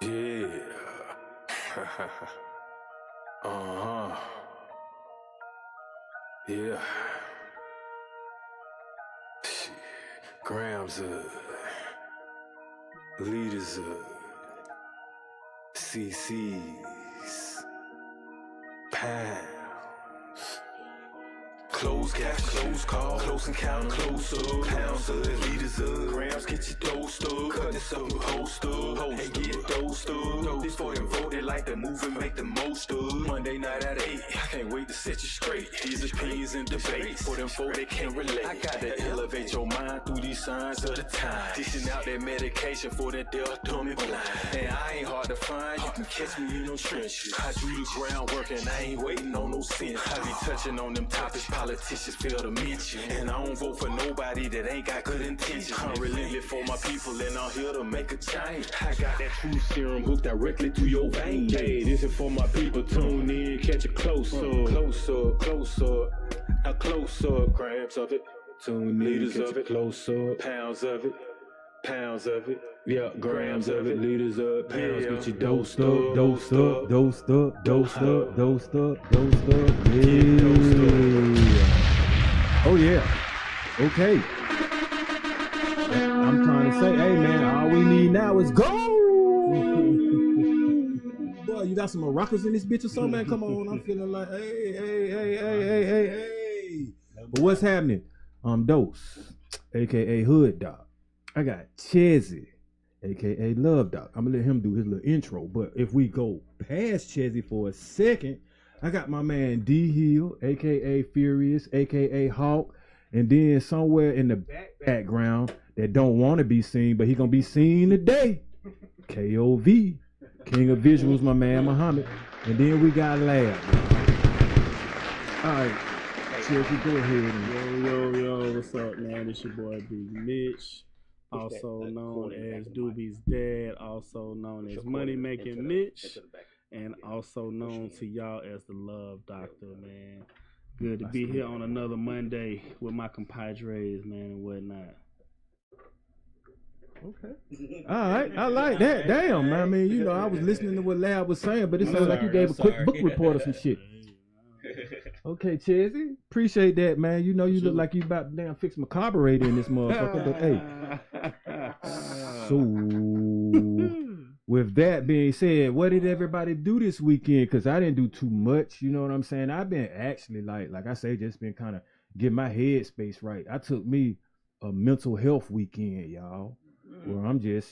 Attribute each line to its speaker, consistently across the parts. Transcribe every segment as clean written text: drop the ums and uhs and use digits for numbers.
Speaker 1: Yeah. uh-huh. Yeah. Shit. Grams leaders CCs, pounds. Close cash, close call, close encounter, close up, pounds of liters of grams, get your dosed up, cut this up, post up, and get dosed up. This for them vote, they like to move and make the most of. Monday night at 8, I can't wait to set you straight. These opinions and debates, for them folk they can't relate. I gotta elevate your mind through these signs of the time. Dishing out that medication for that deaf, dumb and blind. And I ain't hard to find, you can catch me in them trenches. I do the groundwork and I ain't waiting on no sense. I be touching on them topics politicians fail to mention. And I don't vote for nobody that ain't got good intentions. I'm relentless for my people and I'm here to make a change. I got that true serum hooked directly to your veins. Hey, this is for my people, tune in, catch a close up, close up, close up, a close up, grams of it, tune liters of it, close up, pounds of it. Pounds of it, yeah, grams of it, liters up, pounds, get you dosed up, dosed up, dosed up, dosed up, dosed up, dosed up, yeah. Oh yeah, okay. I'm trying to say, hey man, all we need now is gold. Boy, you got some maracas in this bitch or something, man? Come on, I'm feeling like, hey. But what's happening? I'm Dose, aka Hood Dog. I got Chezzy, aka Love Doc. I'm gonna let him do his little intro. But if we go past Chezzy for a second, I got my man D Hill, aka Furious, aka Hawk, and then somewhere in the background that don't want to be seen, but he gonna be seen today. KOV, King of Visuals, my man Muhammad. And then we got Lab. All right, Chezzy, go ahead.
Speaker 2: Yo, what's up, man? It's your boy Big Mitch. Also known as Doobie's dad, also known as Money Making Mitch, and also known to y'all as the Love Doctor, man. Good to be here on another Monday with my compadres, man, and whatnot.
Speaker 3: Okay. All right. I like that. Damn, man. I mean, you know, I was listening to what Lab was saying, but it sounded like you gave a quick book report or some shit. Okay, Chezzy. Appreciate that, man. You know, you look like you about to damn fix my carburetor in this motherfucker, but hey. So, with that being said, what did everybody do this weekend? Because I didn't do too much, you know what I'm saying? I've been actually, like I say, just been kind of getting my head space right. I took me a mental health weekend, y'all, where I'm just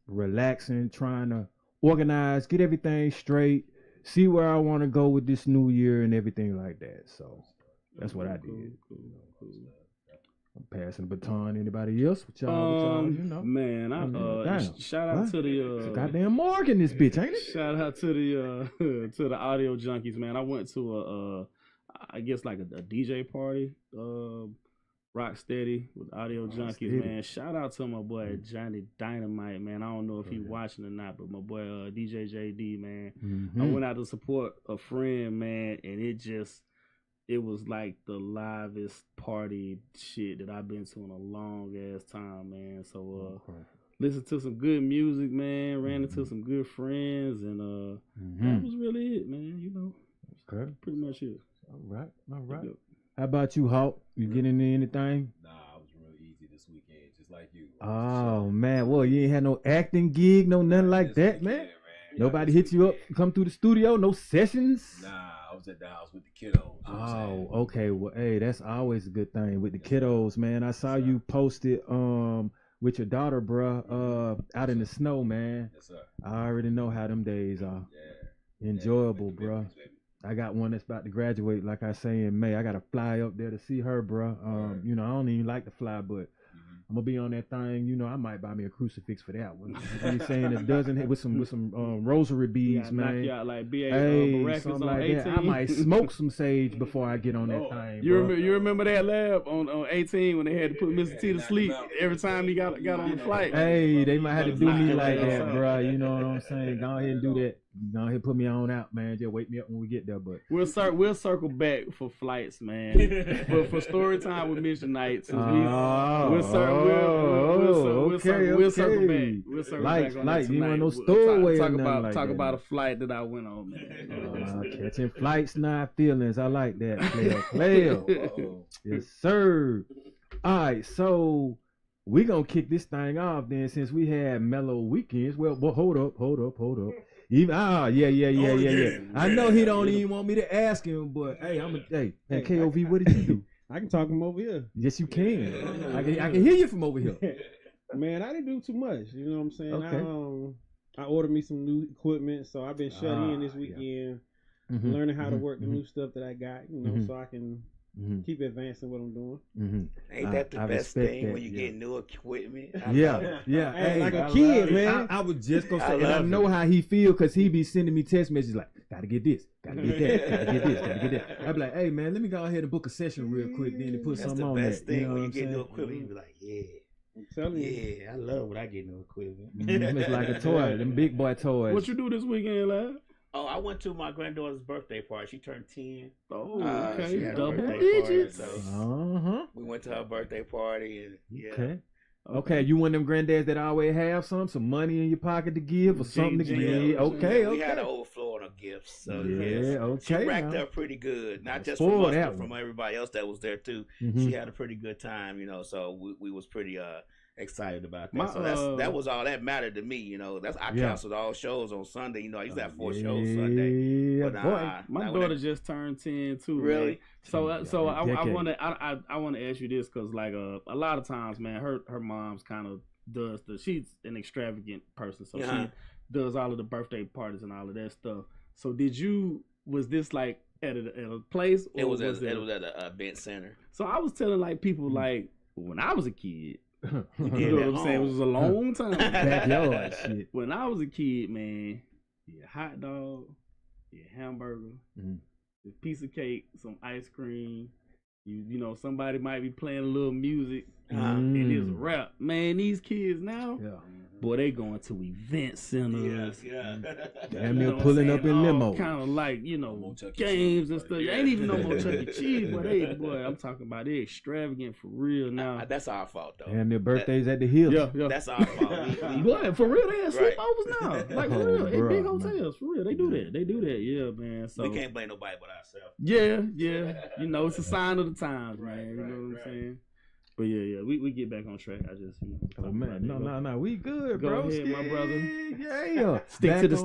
Speaker 3: relaxing, trying to organize, get everything straight, see where I want to go with this new year and everything like that. So that's what I did. Cool. I'm passing the baton. Anybody else? What y'all, you know?
Speaker 2: Man, shout out to the
Speaker 3: it's a goddamn morgue in this bitch, ain't it?
Speaker 2: Shout out to the to the audio junkies, man. I went to I guess like a DJ party, Rocksteady with audio junkies, man. Shout out to my boy Johnny Dynamite, man. I don't know if he's watching or not, but my boy DJ JD, man. I went out to support a friend, man, and it was like the livest party shit that I've been to in a long ass time, man. So listened to some good music, man. Ran into some good friends, and that was really it, man. You know, pretty much it.
Speaker 3: All right. How about you, Hawk? You getting into anything?
Speaker 4: Nah, I was real easy this weekend, just like you.
Speaker 3: Oh man, well you ain't had no acting gig, no nothing like that, man. Nobody hit you up, come through the studio, no sessions.
Speaker 4: Nah, I was at the house with the kiddos.
Speaker 3: Oh, okay. Well, hey, that's always a good thing with the kiddos, man. I saw you posted with your daughter, bruh, out in the snow, man.
Speaker 4: Yes, sir.
Speaker 3: I already know how them days are.
Speaker 4: Yeah.
Speaker 3: Enjoyable, bruh. I got one that's about to graduate, like I say in May. I gotta fly up there to see her, bruh. You know, I don't even like to fly, but I'm gonna be on that thing. You know, I might buy me a crucifix for that one. You know saying it doesn't hit with some rosary beads, man.
Speaker 2: Knock you out like
Speaker 3: something like 18. That. I might smoke some sage before I get on that thing.
Speaker 2: You remember that Lab on 18 when they had to put Mr. T to sleep every time he got on the flight?
Speaker 3: Hey, they might have to do me like that, bruh. You know what I'm saying? Go ahead and do that. go ahead, put me on out, man. Just wake me up when we get there. But
Speaker 2: we'll circle back for flights, man. But for story time with Mitch tonight, since we'll circle back. We'll circle back on that tonight.
Speaker 3: You want no stowaway?
Speaker 2: Talk about a flight that I went on, man.
Speaker 3: Catching flights, not feelings. I like that. Player. Yes, sir. All right, so we gonna kick this thing off then, since we had mellow weekends. Well, hold up. Even yeah. I know he don't even want me to ask him, but hey, KOV, what did you do?
Speaker 5: I can talk him over here.
Speaker 3: Yes, you can. I can hear you from over here.
Speaker 5: Man, I didn't do too much. You know what I'm saying?
Speaker 3: Okay.
Speaker 5: I ordered me some new equipment, so I've been shut in this weekend, learning how to work the new stuff that I got. You know, so I can keep advancing what I'm doing.
Speaker 6: Ain't that the best thing when you get new equipment?
Speaker 3: Yeah.
Speaker 5: Hey, like a kid, man.
Speaker 3: I was just gonna say, and I know how he feel, because he be sending me text messages like, gotta get this, gotta get that, gotta get this, gotta get that. I be like, hey man, let me go ahead and book a session real quick, then and put something on that.
Speaker 6: That's the best thing,
Speaker 3: you know
Speaker 6: when you
Speaker 3: what
Speaker 6: get
Speaker 3: I'm
Speaker 6: new
Speaker 3: saying?
Speaker 6: equipment. You be like, yeah.
Speaker 5: I'm telling you.
Speaker 6: Yeah, I love when I get new equipment.
Speaker 3: It's like a toy, them big boy toys.
Speaker 2: What you do this weekend, lad?
Speaker 6: Oh, I went to my granddaughter's birthday party. She turned 10.
Speaker 2: Oh,
Speaker 6: She
Speaker 2: okay.
Speaker 6: had a
Speaker 2: Double
Speaker 6: birthday
Speaker 2: digits.
Speaker 6: party, so we went to her birthday party, and yeah.
Speaker 3: Okay, you one of them grandddads that always have some money in your pocket to give or something to give. Okay.
Speaker 6: We had an overflow on her gifts, so
Speaker 3: okay.
Speaker 6: She racked up pretty good. Not just
Speaker 3: For
Speaker 6: from us,
Speaker 3: that
Speaker 6: but from everybody else that was there too. She had a pretty good time, you know. So we was pretty excited about that. So that was all that mattered to me, you know. I canceled all shows on Sunday. You know, I used to have 4 shows Sunday. But
Speaker 2: my daughter just turned 10 too.
Speaker 6: Really?
Speaker 2: Man. So I want to ask you this, because like a lot of times, man, her mom's kind of does she's an extravagant person, so she does all of the birthday parties and all of that stuff. So was this like at a place? Or
Speaker 6: it was at an event center.
Speaker 2: So I was telling like people like when I was a kid. You
Speaker 6: know
Speaker 2: what I'm saying? It was a long time.
Speaker 3: Backyard shit.
Speaker 2: When I was a kid, man, your hot dog, your hamburger, a piece of cake, some ice cream. You know, somebody might be playing a little music, and it's a rap. Man, these kids now, boy, they going to event centers.
Speaker 3: Damn near pulling up in limo.
Speaker 2: Kind of like, you know, games and stuff. Ain't even no more Chuck E. Cheese, but boy, I'm talking about they extravagant for real now.
Speaker 6: That's our fault though.
Speaker 3: And their birthdays at the hills.
Speaker 2: Yeah.
Speaker 6: That's our fault.
Speaker 2: Boy, for real, they have sleepovers now. Like for real, in big hotels. For real, they do that. Yeah, man. So
Speaker 6: we can't blame nobody but ourselves.
Speaker 2: Yeah. You know, it's a sign of the times, man. You know what I'm saying? But yeah, we get back on track. I just,
Speaker 3: oh man, no, we good,
Speaker 2: Go
Speaker 3: bro.
Speaker 2: ahead, my brother.
Speaker 3: Yeah,
Speaker 2: stick to the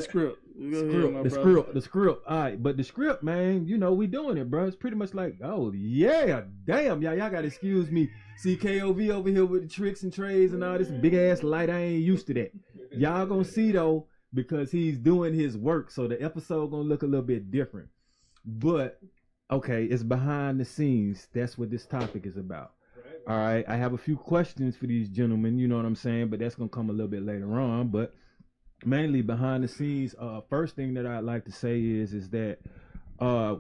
Speaker 2: script.
Speaker 3: The script. All right, but the script, man, you know we doing it, bro. It's pretty much like, oh yeah, damn, y'all gotta excuse me. See KOV over here with the tricks and trays and all this big ass light. I ain't used to that. Y'all gonna see though, because he's doing his work, so the episode gonna look a little bit different. But okay, it's behind the scenes. That's what this topic is about. All right, I have a few questions for these gentlemen, you know what I'm saying, but that's going to come a little bit later on. But mainly behind the scenes, first thing that I'd like to say is that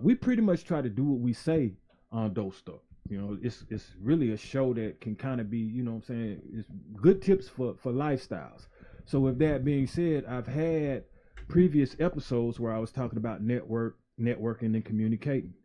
Speaker 3: we pretty much try to do what we say on Dope Stuff. You know, it's really a show that can kind of be, you know what I'm saying, it's good tips for lifestyles. So with that being said, I've had previous episodes where I was talking about networking and communicating.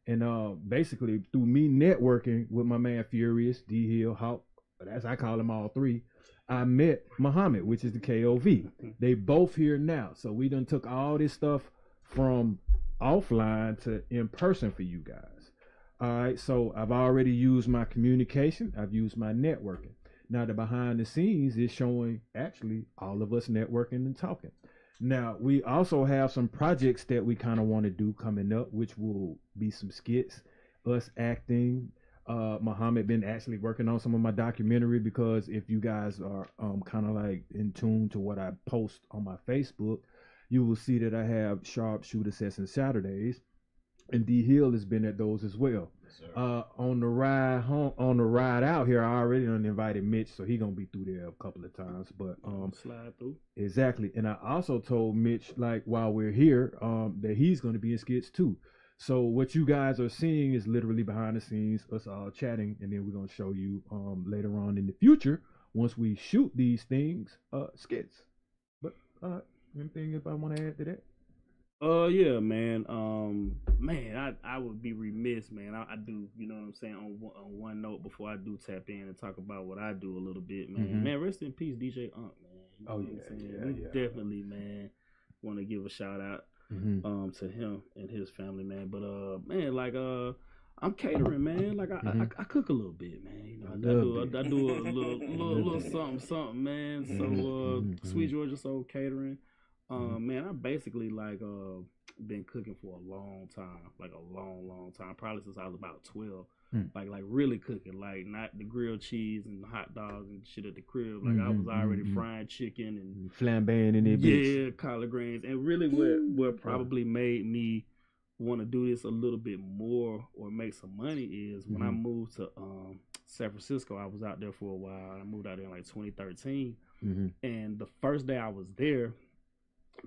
Speaker 3: And basically, through me networking with my man Furious, D Hill, Hawk, as I call them all three, I met Muhammad, which is the KOV. They both here now. So we done took all this stuff from offline to in person for you guys. All right, so I've already used my communication. I've used my networking. Now the behind the scenes is showing actually all of us networking and talking. Now, we also have some projects that we kind of want to do coming up, which will be some skits, us acting. Muhammad been actually working on some of my documentary, because if you guys are kind of like in tune to what I post on my Facebook, you will see that I have Sharp Shootah Sessions Saturdays, and D Hill has been at those as well. On the ride home, on the ride out here, I already done invited Mitch, so he gonna be through there a couple of times. But
Speaker 2: slide through.
Speaker 3: Exactly, and I also told Mitch, like while we're here, that he's gonna be in skits too. So what you guys are seeing is literally behind the scenes, us all chatting, and then we're gonna show you later on in the future, once we shoot these things, skits. But Anything if I want to add to that?
Speaker 2: Yeah, man. Man, I would be remiss, man. I do, you know what I'm saying, on one note before I do tap in and talk about what I do a little bit, man. Man, rest in peace, DJ Unk, man. You know what I'm saying? We definitely, man, want to give a shout out to him and his family, man. But man, like I'm catering, man. Like I cook a little bit, man. You know, I do a little something, man. So Sweet Georgia Soul Catering. Man, I basically like been cooking for a long time, like a long time, probably since I was about 12. Like really cooking, like not the grilled cheese and hot dogs and shit at the crib. Like I was already frying chicken and
Speaker 3: flambeing in it.
Speaker 2: Yeah, collard greens. And really what probably made me want to do this a little bit more or make some money is when I moved to San Francisco. I was out there for a while. I moved out there in like 2013. And the first day I was there,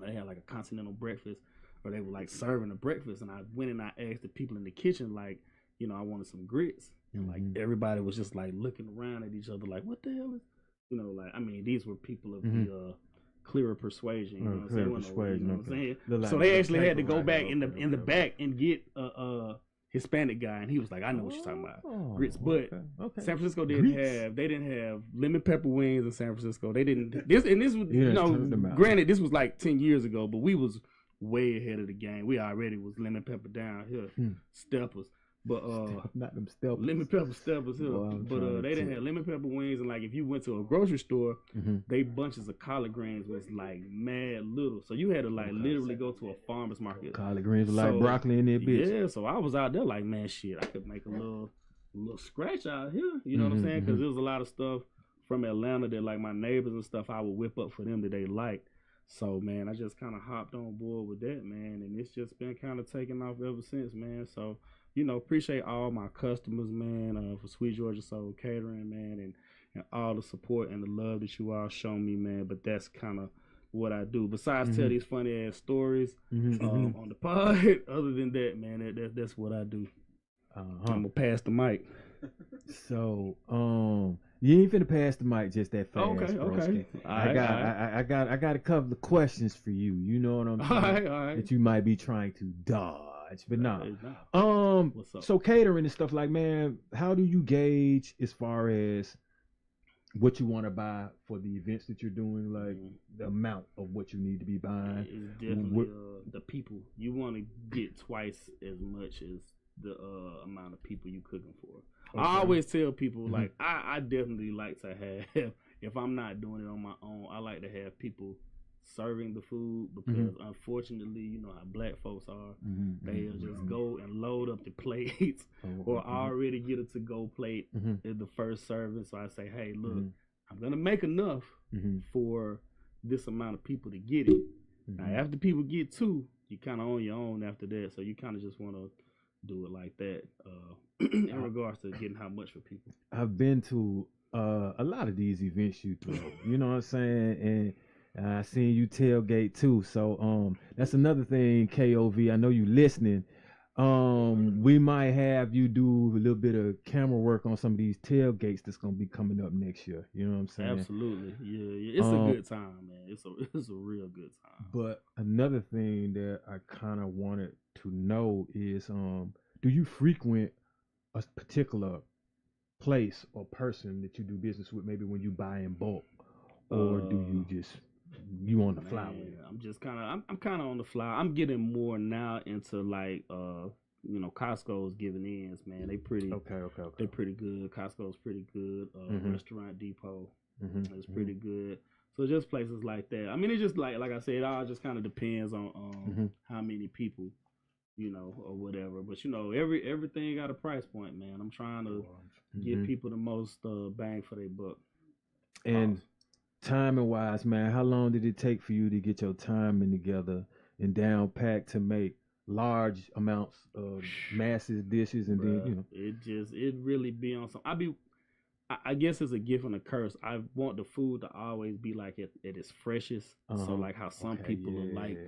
Speaker 2: they had like a continental breakfast, or they were like serving a breakfast, and I went and I asked the people in the kitchen, like, you know, I wanted some grits, and like everybody was just like looking around at each other, like, what the hell is, you know, like, I mean, these were people of the clearer persuasion, you know what I'm saying? You know what I'm saying? So they actually had to go back in the back and get a Hispanic guy, and he was like, I know what you're talking about, grits. But San Francisco they didn't have lemon pepper wings in San Francisco. They didn't. This was, you know, granted, this was like 10 years ago, but we was way ahead of the game. We already was lemon pepper down here, steppers. But
Speaker 3: not them steppers.
Speaker 2: Lemon pepper steppers here. But they didn't have lemon pepper wings, and like if you went to a grocery store, they bunches of collard greens was like mad little. So you had to like literally go to a farmer's market.
Speaker 3: Collard greens were like broccoli in there, bitch.
Speaker 2: Yeah, so I was out there like, man, shit, I could make a little scratch out here. You know what I'm saying? Because there was a lot of stuff from Atlanta that like my neighbors and stuff I would whip up for them that they liked. So man, I just kind of hopped on board with that, man, and it's just been kind of taking off ever since, man. So, you know, appreciate all my customers, man, for Sweet Georgia Soul Catering, man, and all the support and the love that you all show me, man. But that's kind of what I do. Besides tell these funny ass stories on the pod, other than that, man, that's what I do. I'm gonna pass the mic.
Speaker 3: So, you ain't finna pass the mic just that fast.
Speaker 2: Okay.
Speaker 3: I got a couple of questions for you. You know what I'm saying?
Speaker 2: All right.
Speaker 3: That you might be trying to dodge, but nah.
Speaker 2: What's up?
Speaker 3: So catering and stuff, like, man, how do you gauge as far as what you want to buy for the events that you're doing, like the amount of what you need to be buying?
Speaker 2: It's definitely the people. You want to get twice as much as the amount of people you cooking for. I always tell people, like, I definitely like to have, if I'm not doing it on my own, I like to have people serving the food, because unfortunately, you know how black folks are. They'll just go and load up the plates or already get a to-go plate at the first serving. So I say, hey, look, I'm going to make enough for this amount of people to get it. Now, after people get two, you kind of on your own after that. So you kind of just want to do it like that in regards to getting how much for people. I've
Speaker 3: been to a lot of these events you throw, you know what I'm saying, and I seen you tailgate too. So that's another thing, KOV. I know you listening. We might have you do a little bit of camera work on some of these tailgates that's gonna be coming up next year. You know what I'm saying?
Speaker 2: Absolutely, yeah. It's a good time, man. It's a real good time.
Speaker 3: But another thing that I kind of wanted to know is, do you frequent a particular place or person that you do business with, maybe when you buy in bulk, or do you just on the fly with it?
Speaker 2: I'm kind of on the fly. I'm getting more now into like you know, Costco's giving ins, man. They pretty okay. They pretty good. Costco's pretty good. Restaurant Depot is pretty good. So just places like that. I mean, it's just like I said, it all just kind of depends on how many people, you know, or whatever. But you know, everything got a price point, man. I'm trying to give people the most bang for their buck.
Speaker 3: And timing wise, man, how long did it take for you to get your timing together and down packed to make large amounts of massive dishes? And then, you know,
Speaker 2: it really be on some. I guess it's a gift and a curse. I want the food to always be like at its freshest. So like how some people will like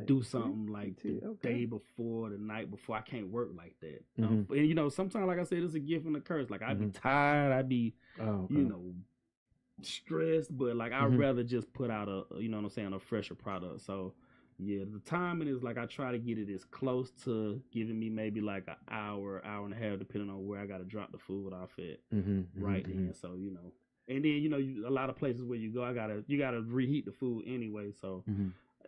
Speaker 2: do something like the day before, the night before. I can't work like that. And you know, sometimes, like I said, it's a gift and a curse. Like I'd be tired. I'd be, you know, stressed, but like I'd rather just put out a, you know what I'm saying, a fresher product. So yeah, the timing is like I try to get it as close to giving me maybe like an hour and a half, depending on where I got to drop the food off at right then. So you know, and then you know, a lot of places where you go, you gotta reheat the food anyway. So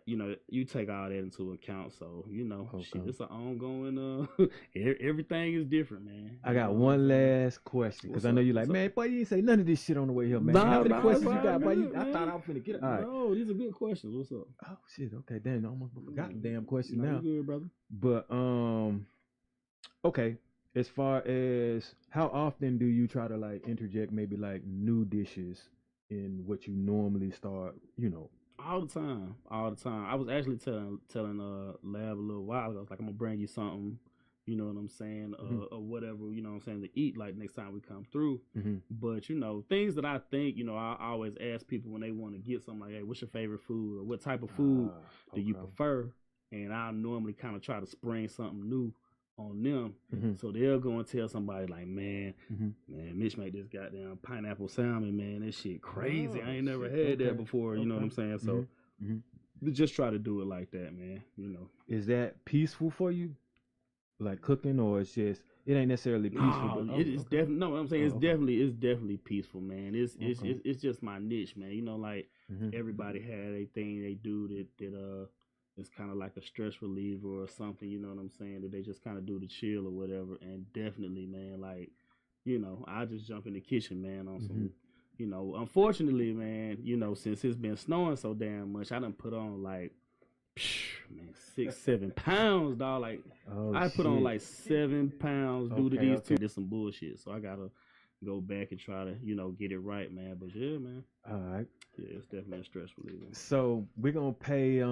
Speaker 2: you know, you take all that into account. So you know, shit, it's an ongoing. Everything is different, man.
Speaker 3: I got one last question because I know you like, man, boy, you ain't say none of this shit on the way here, man. How many questions you got, boy? I thought I was finna get it. All right.
Speaker 2: No, these are good questions. What's up?
Speaker 3: Oh shit. Okay, damn, I almost forgot the damn question
Speaker 2: No,
Speaker 3: now.
Speaker 2: you good, brother.
Speaker 3: But okay. As far as how often do you try to like interject maybe like new dishes in what you normally start, you know?
Speaker 2: All the time. I was actually telling Lab a little while ago. I was like, I'm gonna bring you something, you know what I'm saying, or whatever, you know what I'm saying, to eat like next time we come through. But you know, things that I think, you know, I always ask people when they want to get something like, hey, what's your favorite food, or what type of food do you prefer? And I normally kind of try to spring something new on them, so they'll go and tell somebody like, man, Mitch made this goddamn pineapple salmon, man, that shit crazy. I ain't never had that before, you know what I'm saying? So just try to do it like that, man. You know,
Speaker 3: is that peaceful for you, like cooking, or it's just it ain't necessarily peaceful?
Speaker 2: No, it's definitely no. What I'm saying, it's definitely peaceful, man. It's just my niche, man. You know, like everybody had a thing they do that it's kind of like a stress reliever or something, you know what I'm saying, that they just kind of do to chill or whatever. And definitely, man, like, you know, I just jump in the kitchen, man, on some, you know, unfortunately, man, you know, since it's been snowing so damn much, I done put on like, man, 6-7 pounds, dog. Like, I put on like 7 pounds due to these two. There's some bullshit, so I gotta go back and try to, you know, get it right, man. But yeah, man.
Speaker 3: All right.
Speaker 2: Yeah, it's definitely a stress reliever.
Speaker 3: So we're gonna pay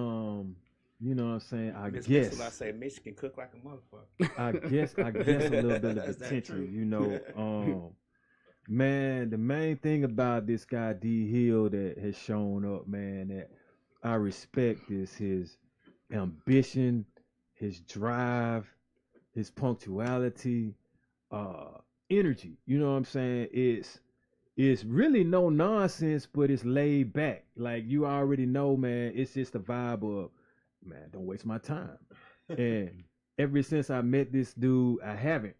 Speaker 3: you know what I'm saying? I guess
Speaker 6: I say Mitch can cook like a motherfucker.
Speaker 3: I guess a little bit of attention, you know. Man, the main thing about this guy D Hill that has shown up, man, that I respect is his ambition, his drive, his punctuality, energy. You know what I'm saying? It's really no nonsense, but it's laid back. Like you already know, man, it's just a vibe of, man, don't waste my time. And ever since I met this dude, I haven't.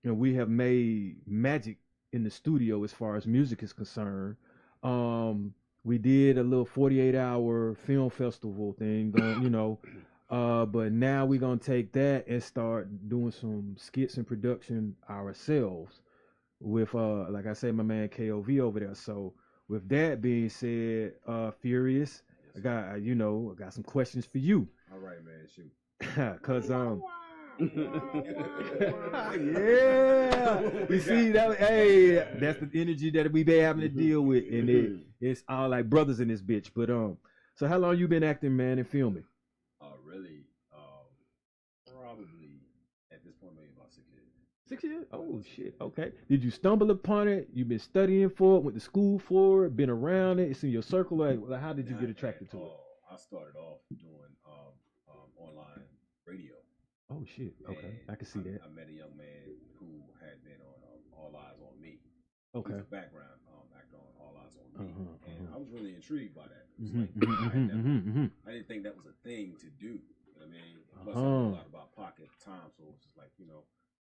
Speaker 3: And we have made magic in the studio as far as music is concerned. We did a little 48-hour film festival thing going, you know. But now we're gonna take that and start doing some skits and production ourselves with like I said, my man KOV over there. So with that being said, Furious, I got some questions for you.
Speaker 4: All right, man, shoot.
Speaker 3: Cause yeah, you see that? Hey, that's the energy that we been having to deal with, and it's all like brothers in this bitch. But so how long you been acting, man, and filming?
Speaker 4: Really, probably at this point maybe about 6 years.
Speaker 3: 6 years? Oh shit. Okay. Did you stumble upon it? You been studying for it? Went to school for it? Been around it? It's in your circle? Like how did you get attracted to it?
Speaker 4: I started off doing online radio.
Speaker 3: Oh shit. Okay, I can see that.
Speaker 4: I met a young man who had been on All Eyes on Me.
Speaker 3: Okay.
Speaker 4: He's a background actor on All Eyes on Me, and I was really intrigued by that. It was I didn't think that was a thing to do. You know what I mean? Plus, I knew a lot about Pocket at the time, so it was just like, you know,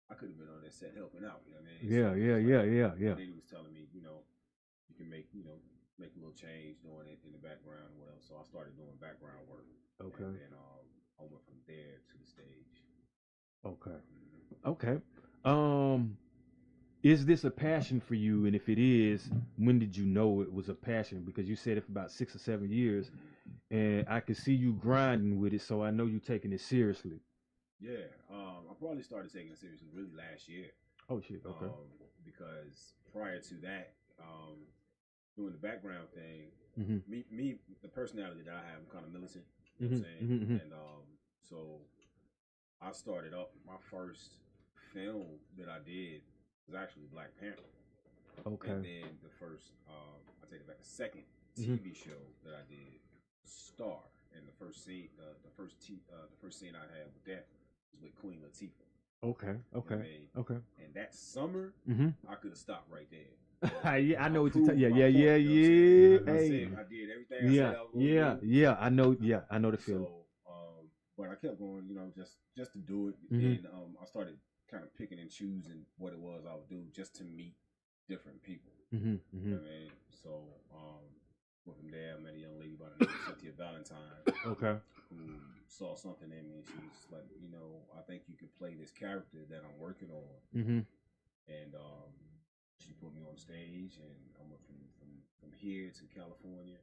Speaker 4: I could have been on that set helping out. You know what I mean?
Speaker 3: Yeah.
Speaker 4: And then he was telling me, you know, you can make a little change doing it in the background or whatever. So I started doing background work. Okay. And then I went from there to the stage.
Speaker 3: Okay. Is this a passion for you? And if it is, when did you know it was a passion? Because you said it for about 6 or 7 years, and I can see you grinding with it, so I know you taking it seriously.
Speaker 4: Yeah, I probably started taking it seriously really last year.
Speaker 3: Oh shit, okay.
Speaker 4: Because prior to that, doing the background thing, me, the personality that I have, I'm kind of militant. You know what I'm saying? And so I started up, my first film that I did was actually Black Panther. Okay. And then the first, I take it back, the second TV show that I did, Star, and the first scene, the first scene I had with that was with Queen Latifah.
Speaker 3: Okay.
Speaker 4: You know what I mean? Okay. And that summer, I could have stopped right there.
Speaker 3: I know what you're talking. Yeah.
Speaker 4: I
Speaker 3: Hey.
Speaker 4: did everything I said I was gonna do.
Speaker 3: Yeah. I know the feeling.
Speaker 4: So, but I kept going, just to do it, and I started kind of picking and choosing what it was I would do just to meet different people. You know what I mean? So, from there, I met a young lady by the name of Cynthia Valentine.
Speaker 3: Okay.
Speaker 4: Who saw something in me, and she was like, I think you could play this character that I'm working on. And she put me on stage, and I went from here to California.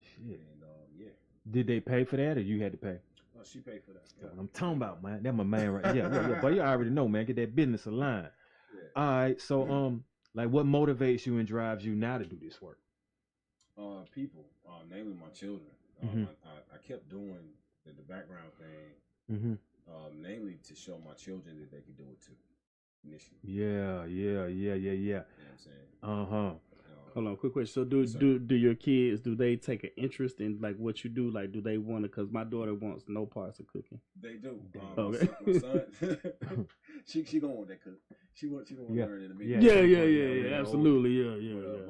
Speaker 3: Shit.
Speaker 4: And yeah.
Speaker 3: Did they pay for that, or you had to pay?
Speaker 4: She paid for that. Yeah.
Speaker 3: I'm talking about, man. That's my man, right? Yeah. But you already know, man. Get that business aligned. Yeah. All right. So, like, what motivates you and drives you now to do this work?
Speaker 4: People, namely my children. I kept doing the background thing, namely to show my children that they could do it too. Initially. Yeah.
Speaker 3: You know what
Speaker 4: I'm saying?
Speaker 2: Hold on, quick question. So do your kids, do they take an interest in like what you do? Like, do they want to? Because my daughter wants no parts of cooking.
Speaker 4: They do. My son, she gonna want that cook. She gonna learn in a minute.
Speaker 2: Yeah, absolutely, yeah.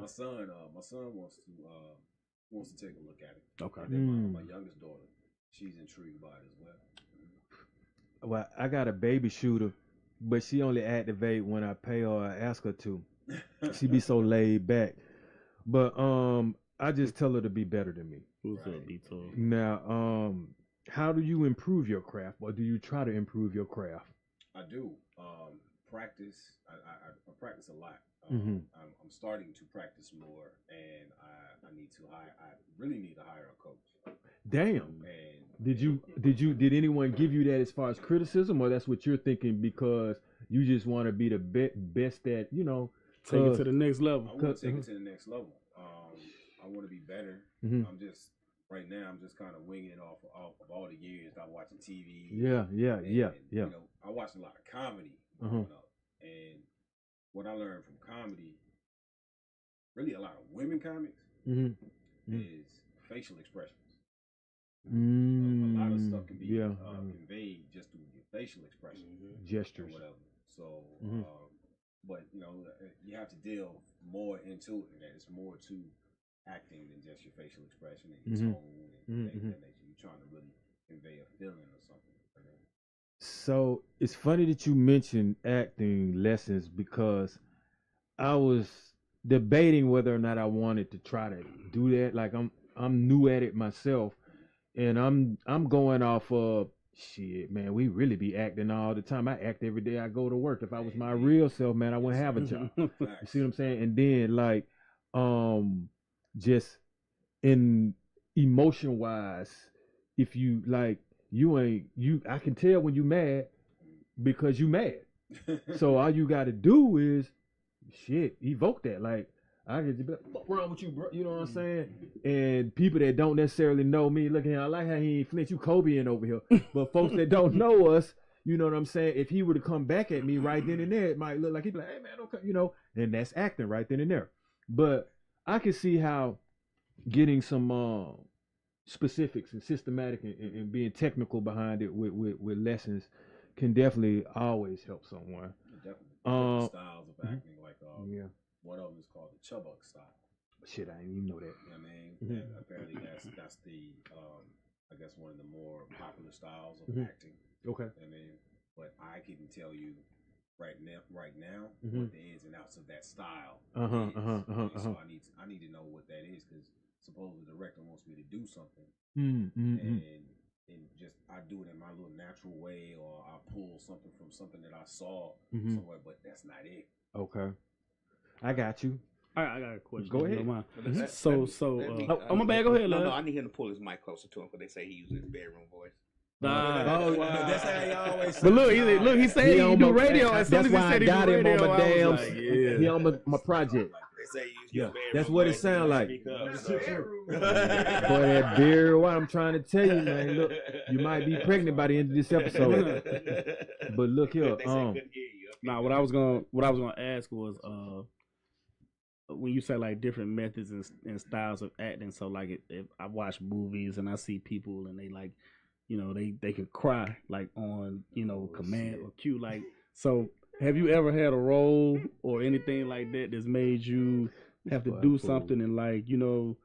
Speaker 4: My son wants to take a look at it.
Speaker 2: Okay.
Speaker 4: And then my youngest daughter, she's intrigued by it as well.
Speaker 3: Well, I got a baby shooter, but she only activate when I pay her or ask her to. She be so laid back. But I just tell her to be better than me.
Speaker 2: Who's up, B-Toy?
Speaker 3: Now, how do you improve your craft, or do you try to improve your craft?
Speaker 4: I do. Practice. I practice a lot. I'm starting to practice more, and I really need to hire a coach.
Speaker 3: Damn. And did anyone give you that as far as criticism, or that's what you're thinking because you just want to be the best at,
Speaker 2: take it to the next level.
Speaker 4: I want to take it to the next level. I want to be better. Right now, I'm just kind of winging it off of all the years I'm watching TV. Yeah. I watched a lot of comedy growing up, and what I learned from comedy, really a lot of women comics, is facial expressions. A lot of stuff can be conveyed just through your facial expressions,
Speaker 3: gestures,
Speaker 4: or whatever. So, but you have to deal more into it, and it's more to acting than just your facial expression and your tone and things of that nature. You're trying to really convey a feeling or something.
Speaker 3: So it's funny that you mentioned acting lessons because I was debating whether or not I wanted to try to do that. Like I'm new at it myself, and I'm going off of shit, man. We really be acting all the time. I act every day I go to work. If I was my real self, man, I wouldn't have a job. You see what I'm saying? And then like just in emotion wise, if you like I can tell when you mad because you mad. So all you gotta do is evoke that. Like I can just be like, what's wrong with you, bro? You know what I'm saying? And people that don't necessarily know me, look at him, I like how he ain't flinch, you Kobe-ing over here. But folks that don't know us, you know what I'm saying? If he were to come back at me right then and there, it might look like he'd be like, hey man, okay, and that's acting right then and there. But I can see how getting some specifics and systematic and being technical behind it with lessons can definitely always help someone.
Speaker 4: Definitely. Styles of acting, like one of them is called the Chubbuck style.
Speaker 3: Shit, I didn't even know that.
Speaker 4: You know what I mean? And apparently that's the I guess one of the more popular styles of acting.
Speaker 3: Okay.
Speaker 4: I mean, but I can tell you right now what the ins and outs of that style is. So I need to know what that is because suppose the director wants me to do something, and just I do it in my little natural way, or I pull something from something that I saw somewhere, but that's not it.
Speaker 3: Okay, I got you.
Speaker 2: I got a question.
Speaker 3: Go ahead.
Speaker 2: My bad. Go ahead.
Speaker 6: No, I need him to pull his mic closer to him because they say he uses his bedroom voice.
Speaker 3: Wow.
Speaker 4: That's how he always.
Speaker 2: But look, he said he do radio. As soon as he said he do radio,
Speaker 3: he on my project.
Speaker 6: They say you use
Speaker 3: that's what it sounds like. Boy, that beer. What I'm trying to tell you, man. Look, you might be pregnant by the end of this episode. But look here.
Speaker 2: What I was gonna ask was when you say like different methods and styles of acting. So like if I watch movies and I see people and they like, they can cry like on command or cue, like so. Have you ever had a role or anything like that that's made you have to do something and like, you know,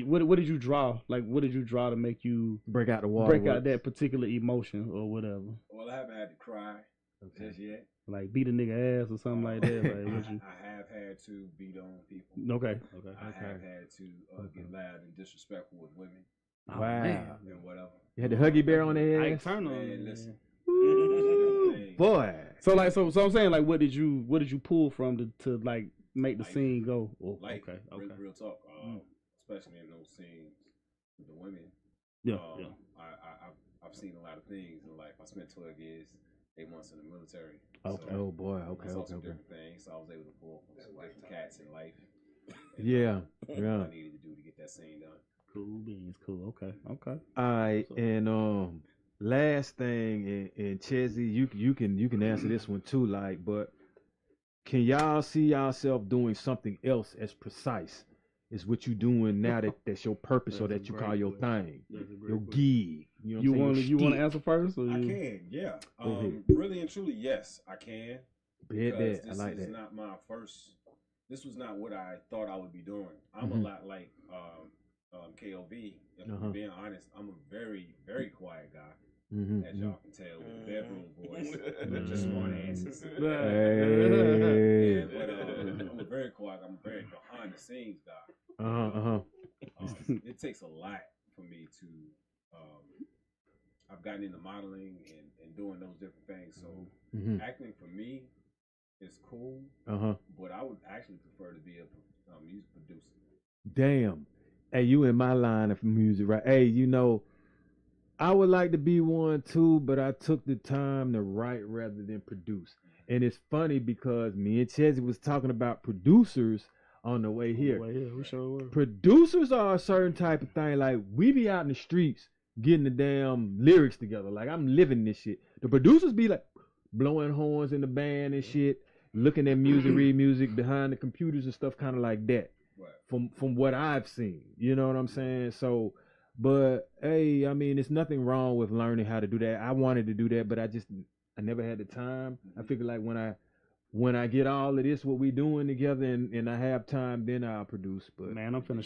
Speaker 2: what did you draw? Like, what did you draw to make you
Speaker 3: break out the water?
Speaker 2: Break out that particular emotion or whatever.
Speaker 4: Well, I haven't had to cry just yet.
Speaker 2: Like beat a nigga ass or something like that. Like,
Speaker 4: I have had to beat on people.
Speaker 2: Okay.
Speaker 4: I have had to get loud and disrespectful with women.
Speaker 3: Wow.
Speaker 4: And whatever.
Speaker 3: You had the Huggy Bear on their ass.
Speaker 2: I turn on.
Speaker 4: Listen.
Speaker 3: Boy.
Speaker 2: So I'm saying like, what did you pull from to like make the scene go? Oh,
Speaker 4: like,
Speaker 2: okay.
Speaker 4: Real talk. Especially in those scenes with the women.
Speaker 2: Yeah.
Speaker 4: I've seen a lot of things in life. I spent 12 years, 8 months in the military.
Speaker 3: Okay.
Speaker 4: So
Speaker 3: Oh boy. Okay.
Speaker 4: I saw some different things. So I was able to pull from some different cats in life. And,
Speaker 3: Yeah.
Speaker 4: What I needed to do to get that scene done.
Speaker 2: Cool beans. Cool. Okay.
Speaker 3: All right. And last thing, and Chezzy, you can answer this one too. Like, but can y'all see yourself doing something else as precise as what you doing now that's your purpose or that you call your thing, your gig? You want
Speaker 2: to answer first? Or
Speaker 4: I can, yeah. Really and truly, yes, I can.
Speaker 3: Bet. I like that.
Speaker 4: Not my first. This was not what I thought I would be doing. I'm a lot like KOV. If I'm being honest, I'm a very, very quiet guy. As y'all can tell with the bedroom voice, just smart asses. I'm a very quiet. I'm a very behind the scenes guy. It takes a lot for me to. I've gotten into modeling and doing those different things. So acting for me is cool. But I would actually prefer to be a music producer. Damn.
Speaker 3: Hey, you in my line of music, right? Hey, you know, I would like to be one too, but I took the time to write rather than produce. And it's funny because me and Chezzy was talking about producers on the way here.
Speaker 2: We sure were.
Speaker 3: Producers are a certain type of thing. Like, we be out in the streets getting the damn lyrics together. Like, I'm living this shit. The producers be like blowing horns in the band and shit, looking at music, read music behind the computers and stuff, kind of like that. Right. From what I've seen, you know what I'm saying? So, but hey, I mean, there's nothing wrong with learning how to do that. I wanted to do that, but I never had the time. I figure like when I get all of this, what we doing together, and I have time, then I'll produce. But
Speaker 2: man, I'm finna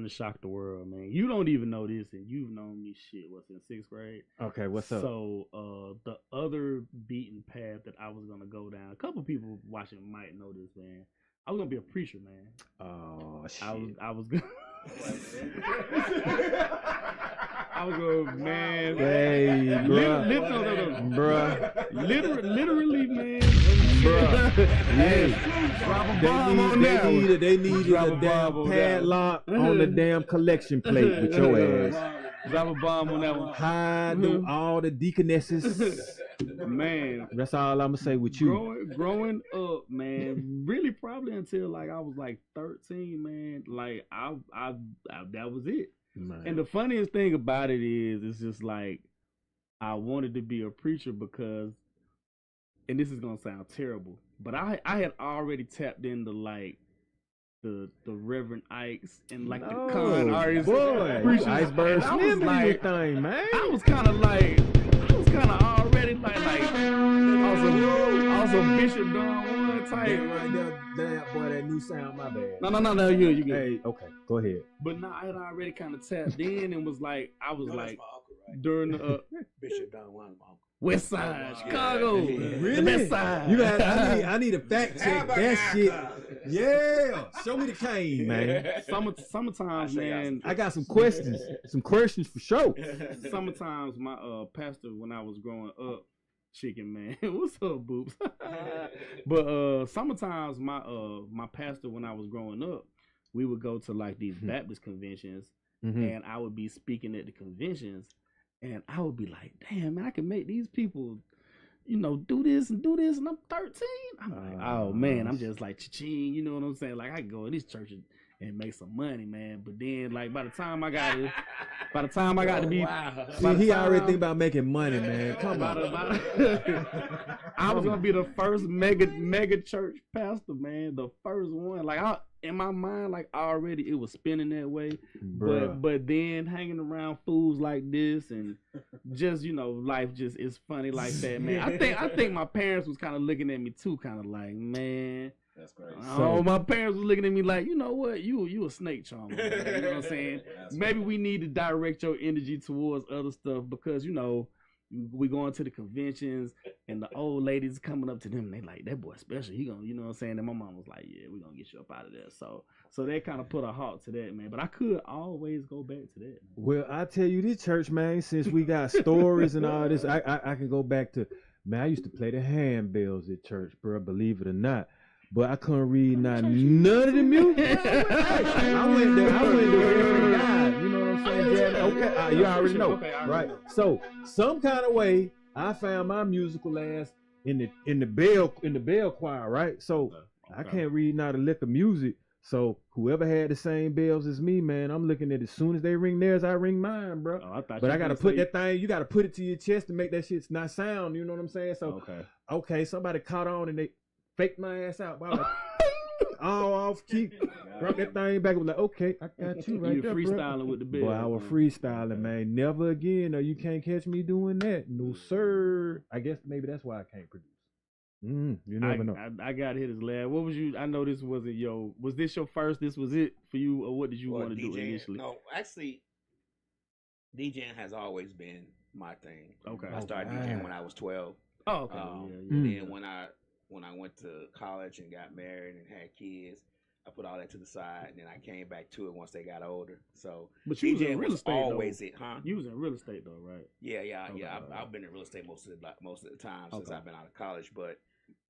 Speaker 2: shock the world, man. You don't even know this, and you've known me what's in 6th grade.
Speaker 3: Okay, what's up?
Speaker 2: So, the other beaten path that I was gonna go down, a couple people watching might know this, man. I was gonna be a preacher, man.
Speaker 3: Oh shit!
Speaker 2: I was gonna. I was gonna, man.
Speaker 3: Hey,
Speaker 2: bruh. Literally, man.
Speaker 3: Bruh. Hey,
Speaker 2: drop a bomb on that one.
Speaker 3: They needed a damn padlock on the damn collection plate with your ass.
Speaker 2: Drop a bomb on that one.
Speaker 3: Hide all the deaconesses.
Speaker 2: Man,
Speaker 3: that's all I'm gonna say with you.
Speaker 2: Growing up, man, really probably until like I was like 13, man. Like I that was it. Man. And the funniest thing about it is, it's just like I wanted to be a preacher because, and this is gonna sound terrible, but I had already tapped into like the Reverend Ikes and like the con artists,
Speaker 3: boy, Iceberg Slim
Speaker 2: like
Speaker 3: thing, man.
Speaker 2: I was kind of already like also Bishop Don One type.
Speaker 3: Right there, damn boy, that new sound, my bad.
Speaker 2: No, you get.
Speaker 3: Hey, okay, go ahead.
Speaker 2: But no, I had already kind of tapped in and was like, I was like, during the
Speaker 6: Bishop Don One,
Speaker 2: West Side, Chicago,
Speaker 3: really?
Speaker 2: The West Side.
Speaker 3: You got, I need a fact check that shit. Yeah, show me the cane, man.
Speaker 2: Sometimes, man,
Speaker 3: I got some questions for sure.
Speaker 2: Sometimes my pastor, when I was growing up, chicken man, what's up, boobs? But sometimes my pastor, when I was growing up, we would go to like these Baptist conventions, and I would be speaking at the conventions. And I would be like, damn, man, I can make these people, you know, do this, and I'm 13. I'm like, oh, man, I'm just like, cha-ching, you know what I'm saying? Like, I can go in these churches and make some money, man. But then, like, by the time I got to be,
Speaker 3: See, he already think about making money, man. Come on.
Speaker 2: I was gonna be the first mega church pastor, man. The first one. Like, in my mind, like, already it was spinning that way. But then hanging around fools like this and just, life just is funny like that, man. I think my parents was kind of looking at me too, kind of like, man.
Speaker 4: That's crazy.
Speaker 2: My parents was looking at me like, you know what, you a snake charmer, man. You know what I'm saying? Maybe we need to direct your energy towards other stuff because, we going to the conventions and the old ladies coming up to them and they like, that boy special. He gonna, you know what I'm saying? And my mom was like, yeah, we gonna get you up out of there. So they kind of put a halt to that, man. But I could always go back to that, man.
Speaker 3: Well, I tell you this, church, man, since we got stories and all this, I can go back to, man, I used to play the handbells at church, bro, believe it or not. But I couldn't read none of the music. I went there every night. You know what I'm saying? Okay, you already know, right? So some kind of way, I found my musical ass in the bell choir, right? So I can't read none of the lick of music. So whoever had the same bells as me, man, I'm looking at it. As soon as they ring theirs, I ring mine, bro. But I gotta put that thing. You gotta put it to your chest to make that shit not sound. You know what I'm saying? So okay, somebody caught on and they faked my ass out. But I was like, all off key. Brought that thing back. I was like, okay, I got you right
Speaker 2: you
Speaker 3: there,
Speaker 2: freestyling
Speaker 3: bro.
Speaker 2: with the bell.
Speaker 3: Boy, I was freestyling, man. Never again. No, you can't catch me doing that. No, sir. I guess maybe that's why I can't produce. You never know.
Speaker 2: I got hit his lab. What was you? I know this wasn't was this your first? This was it for you, or what did you want to do initially?
Speaker 6: No, actually, DJing has always been my thing.
Speaker 2: Okay.
Speaker 6: I started DJing when I was 12.
Speaker 2: Oh, okay.
Speaker 6: Then when I went to college and got married and had kids, I put all that to the side, and then I came back to it once they got older. So,
Speaker 2: but you
Speaker 6: DJing
Speaker 2: was in real estate,
Speaker 6: always
Speaker 2: though.
Speaker 6: it, huh?
Speaker 2: You was in real estate though, right?
Speaker 6: Yeah. I've been in real estate most of the time since I've been out of college. But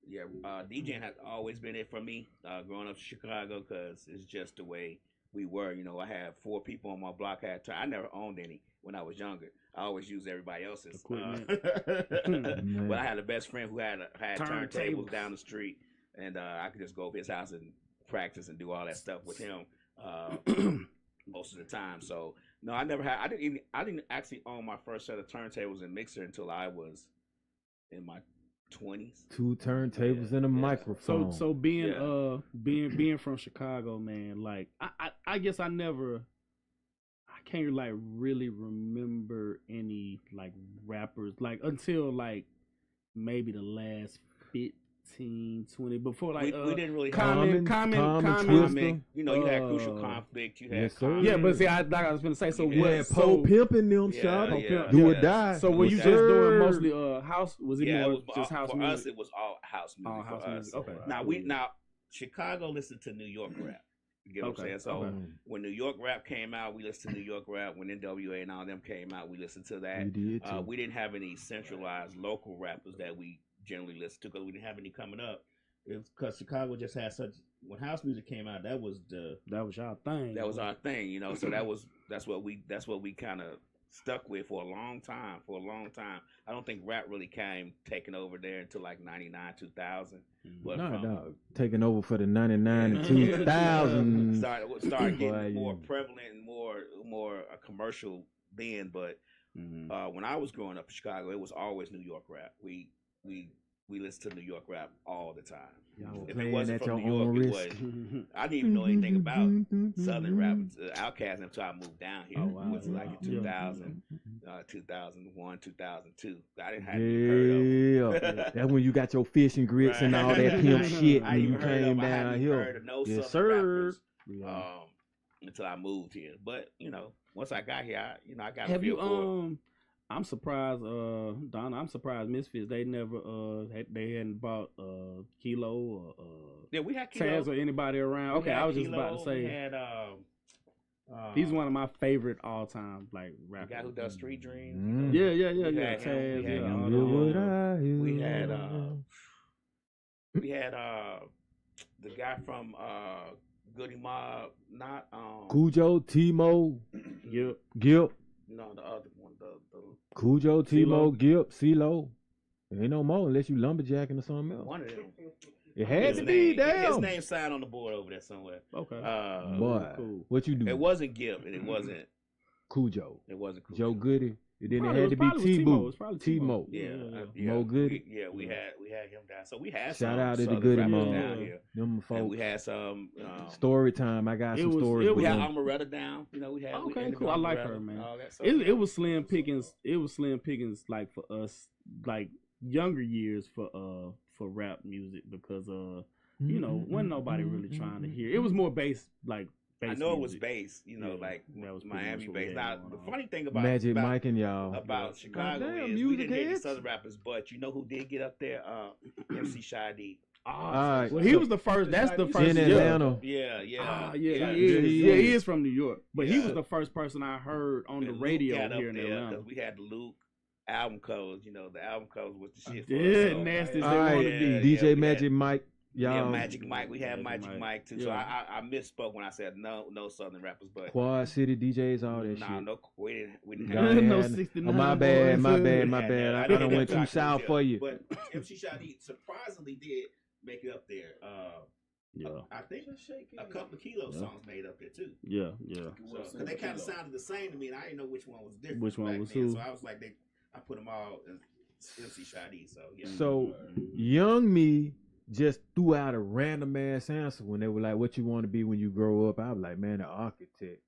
Speaker 6: yeah, DJing has always been it for me. Growing up in Chicago, because it's just the way we were. I had 4 people on my block. I never owned any when I was younger. I always used everybody else's. But I had a best friend who had turntables down the street, and I could just go to his house and practice and do all that stuff with him most of the time. So no, I never had. I didn't actually own my first set of turntables and mixer until I was in my 20s. 2
Speaker 3: turntables and a microphone.
Speaker 2: So being from Chicago, man, like I guess I can't like really remember any like rappers like until like maybe the last 15, 20 before like
Speaker 6: we didn't really
Speaker 2: comment.
Speaker 6: You had Crucial Conflict. You had
Speaker 2: but see, like I was gonna say, so
Speaker 3: Poe pimping them shot, do or die.
Speaker 2: So were you just doing mostly house? Was it more just house
Speaker 6: for
Speaker 2: music?
Speaker 6: us, it was all house music.
Speaker 2: All house music. Okay.
Speaker 6: Now Chicago listened to New York rap. You get what I'm saying? So when New York rap came out, we listened to New York rap. When NWA and all them came out, we listened to that. We didn't have any centralized local rappers that we generally listened to because we didn't have any coming up. It's because Chicago just had such. When house music came out, that was
Speaker 2: our thing.
Speaker 6: That was our thing, So that's what we kind of stuck with for a long time. I don't think rap really came taking over there until like 99, 2000. But
Speaker 3: taking over for the 99 and 2000.
Speaker 6: Started getting more prevalent and more commercial then. But when I was growing up in Chicago, it was always New York rap. We listened to New York rap all the time. If it wasn't from New York, it was. I didn't even know anything about Southern rap, Outkast, until I moved down here. It was like in 2000, 2001, 2002. I didn't have even heard of them.
Speaker 3: That's when you got your fish and grits and all that pimp shit.
Speaker 6: I even came down here. Heard of no Southern rappers until I moved here. But once I got here, I got a feel for it.
Speaker 2: I'm surprised, Donna. I'm surprised Misfits. They never, they hadn't bought Kilo or
Speaker 6: we had Kilo.
Speaker 2: Taz or anybody around. Okay, I was just about to say.
Speaker 6: We had
Speaker 2: he's one of my favorite all time like rappers.
Speaker 6: The guy who does Street Dreams.
Speaker 2: Yeah. Taz.
Speaker 6: We had the guy from Goody Mob, not
Speaker 3: Cujo, Timo, Gip.
Speaker 6: No, the other one, the
Speaker 3: Cujo, Timo, Gip, CeeLo. Ain't no more unless you lumberjacking or something else.
Speaker 6: One of them.
Speaker 3: It had to be. Damn.
Speaker 6: His name signed on the board over there somewhere.
Speaker 2: Okay.
Speaker 3: Boy,
Speaker 2: cool.
Speaker 3: what you do?
Speaker 6: It wasn't Gibb, and it wasn't
Speaker 3: Cujo.
Speaker 6: It wasn't Cujo.
Speaker 3: Joe Goody. And then
Speaker 2: Probably
Speaker 3: it had to be
Speaker 2: T-Mo.
Speaker 3: T-Mo.
Speaker 6: Yeah,
Speaker 3: Mo Goody.
Speaker 6: We had him down. So we had
Speaker 3: Shout
Speaker 6: some
Speaker 3: out to the
Speaker 6: Southern
Speaker 3: Goody
Speaker 6: rappers
Speaker 3: Mom.
Speaker 6: down here.
Speaker 3: Them folks.
Speaker 6: And we had some
Speaker 3: story time. I got some stories.
Speaker 6: We
Speaker 3: with
Speaker 6: had
Speaker 3: them.
Speaker 6: Amaretta down. You know, we had.
Speaker 2: Okay, cool. I like her, man.
Speaker 6: So,
Speaker 2: It was slim pickings. It was slim pickings, like for us, like younger years for rap music because you know, wasn't nobody really trying to hear. It was more bass, like.
Speaker 6: I know it was bass, you know, like
Speaker 2: that was
Speaker 6: Miami bass. Now, the funny thing about
Speaker 3: Magic Mike and y'all
Speaker 6: about Chicago is we didn't hear these other rappers, but you know who did get up there? MC Shy-D.
Speaker 2: Well, he was the first. That's the first
Speaker 3: in Atlanta.
Speaker 6: Yeah.
Speaker 2: He is from New York, but he was the first person I heard on the radio here in Atlanta.
Speaker 6: Because we had the Luke album covers. You know, the album covers was the shit.
Speaker 2: Nasty as they want to be.
Speaker 3: DJ Magic Mike.
Speaker 6: Yeah, Magic Mike. We had Magic Mike too. So I misspoke when I said no Southern rappers, but
Speaker 3: Quad City DJs, all that shit.
Speaker 6: No, we didn't have
Speaker 2: no 69.
Speaker 3: My bad. I done went too south for you.
Speaker 6: But MC Shy-D surprisingly did make it up there. I think a couple of Kilo songs made up there too.
Speaker 2: Yeah.
Speaker 6: So they kind of sounded the same to me, and I didn't know which one was different.
Speaker 2: Which one was
Speaker 6: then.
Speaker 2: who?
Speaker 6: So I was like, I put them all as MC Shy-D. So yeah.
Speaker 3: So young me just threw out a random ass answer when they were like, "What you want to be when you grow up?" I was like, "Man, an architect."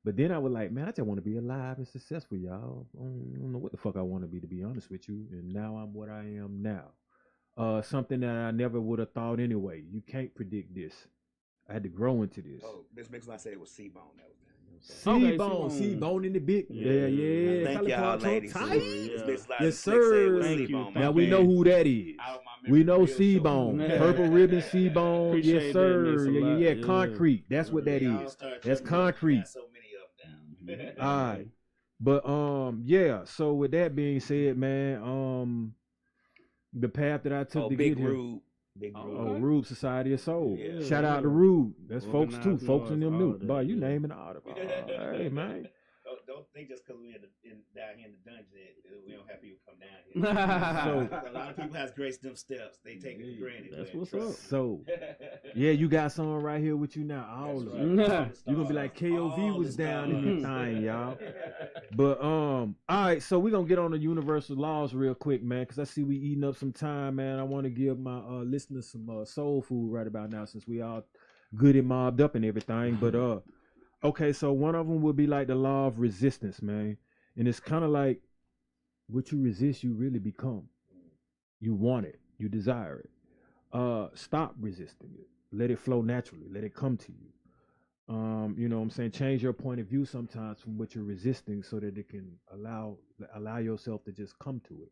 Speaker 3: But then I was like, "Man, I just want to be alive and successful, y'all. I don't know what the fuck I want to be honest with you." And now I'm what I am now. Something that I never would have thought anyway. You can't predict this. I had to grow into this.
Speaker 6: Oh, this makes me say it was C-Bone that was there.
Speaker 3: C-Bone in the big. Yeah.
Speaker 6: Thank y'all, ladies.
Speaker 3: Yes, sir.
Speaker 2: Thank you.
Speaker 3: Now we know who that is. We know C-Bone. Purple ribbon C-Bone.
Speaker 2: Appreciate
Speaker 3: yes, sir.
Speaker 2: that.
Speaker 3: Yeah. Concrete. That's what that is. That's concrete.
Speaker 6: So many of them
Speaker 3: All right. But yeah. So with that being said, man, the path that I took to get here. Rube Society of Soul.
Speaker 6: Yeah.
Speaker 3: Shout out to Rube. That's folks too.
Speaker 2: Organized
Speaker 3: Folks in them new.
Speaker 2: noise,
Speaker 3: Boy, you naming all the hey man.
Speaker 6: Don't think just because we're down here in the dungeon, we don't have people come down here. So a lot of people has graced them steps. They take it for granted.
Speaker 2: That's what's up.
Speaker 3: So yeah, you got someone right here with you now. All of you. You gonna be like KOV was down in your thing, y'all. But all right, so we're gonna get on the universal laws real quick, man, because I see we eating up some time, man. I want to give my listeners some soul food right about now, since we all good and mobbed up and everything. But okay, so one of them would be like the law of resistance, man. And it's kind of like what you resist, you really become. You want it. You desire it. Stop resisting it. Let it flow naturally. Let it come to you. You know what I'm saying? Change your point of view sometimes from what you're resisting so that it can allow yourself to just come to it.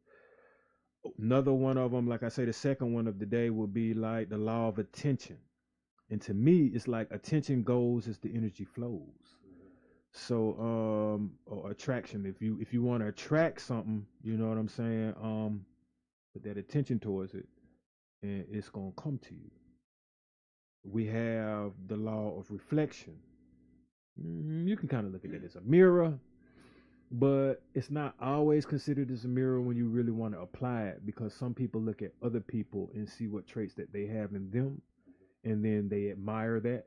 Speaker 3: Another one of them, like I say, the second one of the day would be like the law of attention. And to me, it's like attention goes as the energy flows. So, or attraction. If you want to attract something, you know what I'm saying? Put that attention towards it, and it's gonna come to you. We have the law of reflection. You can kind of look at it as a mirror, but it's not always considered as a mirror when you really want to apply it, because some people look at other people and see what traits that they have in them, and then they admire that,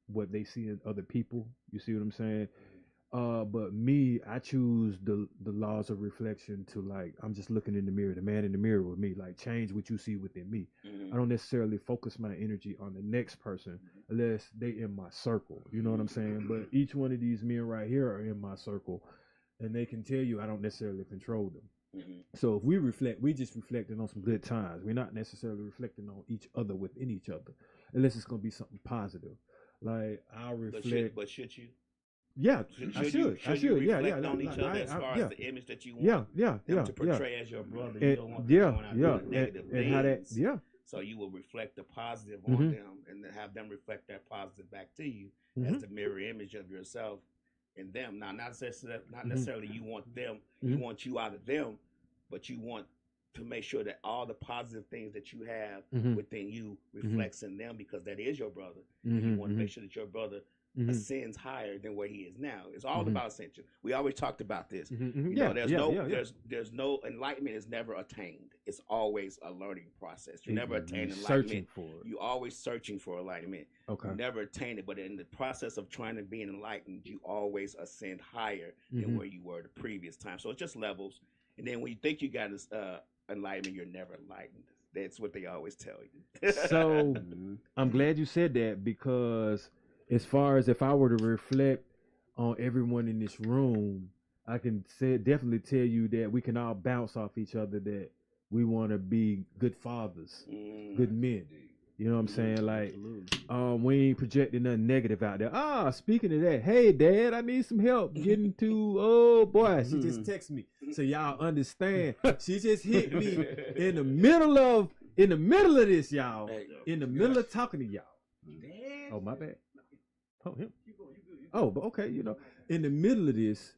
Speaker 3: what they see in other people. You see what I'm saying? But me, I choose the laws of reflection to, like, I'm just looking in the mirror, the man in the mirror with me, like, change what you see within me. I don't necessarily focus my energy on the next person unless they in my circle. You know what I'm saying? But each one of these men right here are in my circle, and they can tell you I don't necessarily control them. So if we reflect, we just reflecting on some good times. We're not necessarily reflecting on each other within each other, unless it's gonna be something positive. Like, I'll reflect.
Speaker 6: But should you?
Speaker 3: Yeah, I should. Yeah.
Speaker 6: On each other as far as the image that you want.
Speaker 3: Them
Speaker 6: to portray as your brother.
Speaker 3: You
Speaker 6: don't want them going out doing negative
Speaker 3: and how that.
Speaker 6: things.
Speaker 3: Yeah.
Speaker 6: So you will reflect the positive on them, and then have them reflect that positive back to you as the mirror image of yourself in them. Now, not necessarily you want them, you want you out of them, but you want to make sure that all the positive things that you have within you reflects in them, because that is your brother. You want to make sure that your brother ascends higher than where he is now. It's all about ascension. We always talked about this. There's no enlightenment is never attained. It's always a learning process. You never attain enlightenment.
Speaker 3: Searching for it.
Speaker 6: You always searching for enlightenment.
Speaker 3: Okay.
Speaker 6: You never attain it, but in the process of trying to be enlightened, you always ascend higher than where you were the previous time. So it's just levels. And then when you think you got this enlightenment, you're never enlightened. That's what they always tell you.
Speaker 3: So I'm glad you said that, because as far as if I were to reflect on everyone in this room, I can definitely tell you that we can all bounce off each other, that we want to be good fathers, good men. You know what I'm saying? Like, we ain't projecting nothing negative out there. Speaking of that, hey, Dad, I need some help getting to, oh, boy, she just texted me. So y'all understand, she just hit me in the middle of this, y'all. In the middle of talking to y'all. Oh, my bad. Oh, him. Oh, but okay, in the middle of this,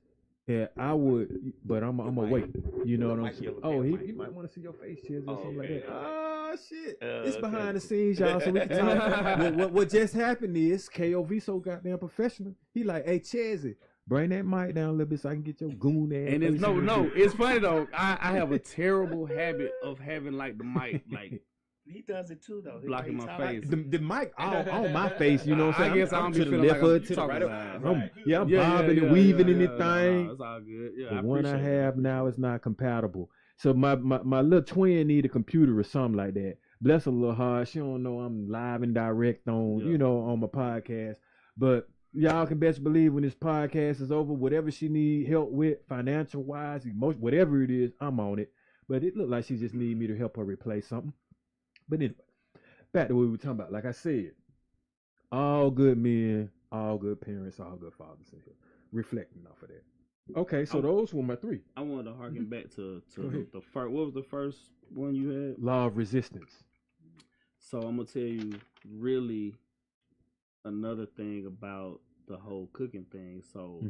Speaker 3: yeah, I would, but I'm gonna wait. You know what I'm saying? Oh, he might want to see your face, Chiz, or something like that. Oh shit, it's behind the scenes, y'all. So we can talk. What just happened is KOV so goddamn professional. He like, hey, Chezzy, bring that mic down a little bit so I can get your goon ass.
Speaker 2: And it's no. It's funny though. I have a terrible habit of having like the mic like.
Speaker 6: He does it too, though.
Speaker 2: Blocking my face.
Speaker 3: The mic on my face, you know what I'm saying?
Speaker 2: I guess I'm
Speaker 3: to
Speaker 2: just
Speaker 3: the
Speaker 2: feeling
Speaker 3: left
Speaker 2: like
Speaker 3: to the right. I'm
Speaker 2: Yeah,
Speaker 3: bobbing and weaving in this thing.
Speaker 2: No, it's all good. Yeah,
Speaker 3: The
Speaker 2: I
Speaker 3: one I
Speaker 2: appreciate
Speaker 3: have now is not compatible. So my little twin need a computer or something like that. Bless her little heart. She don't know I'm live and direct on, on my podcast. But y'all can best believe when this podcast is over, whatever she need help with, financial wise, emotion, whatever it is, I'm on it. But it looked like she just need me to help her replace something. But anyway, back to what we were talking about. Like I said, all good men, all good parents, all good fathers in here. Reflecting off of that. Okay, so those were my three.
Speaker 2: I wanted to harken back to the first. What was the first one you had?
Speaker 3: Law of resistance.
Speaker 2: So I'm gonna tell you really another thing about the whole cooking thing. So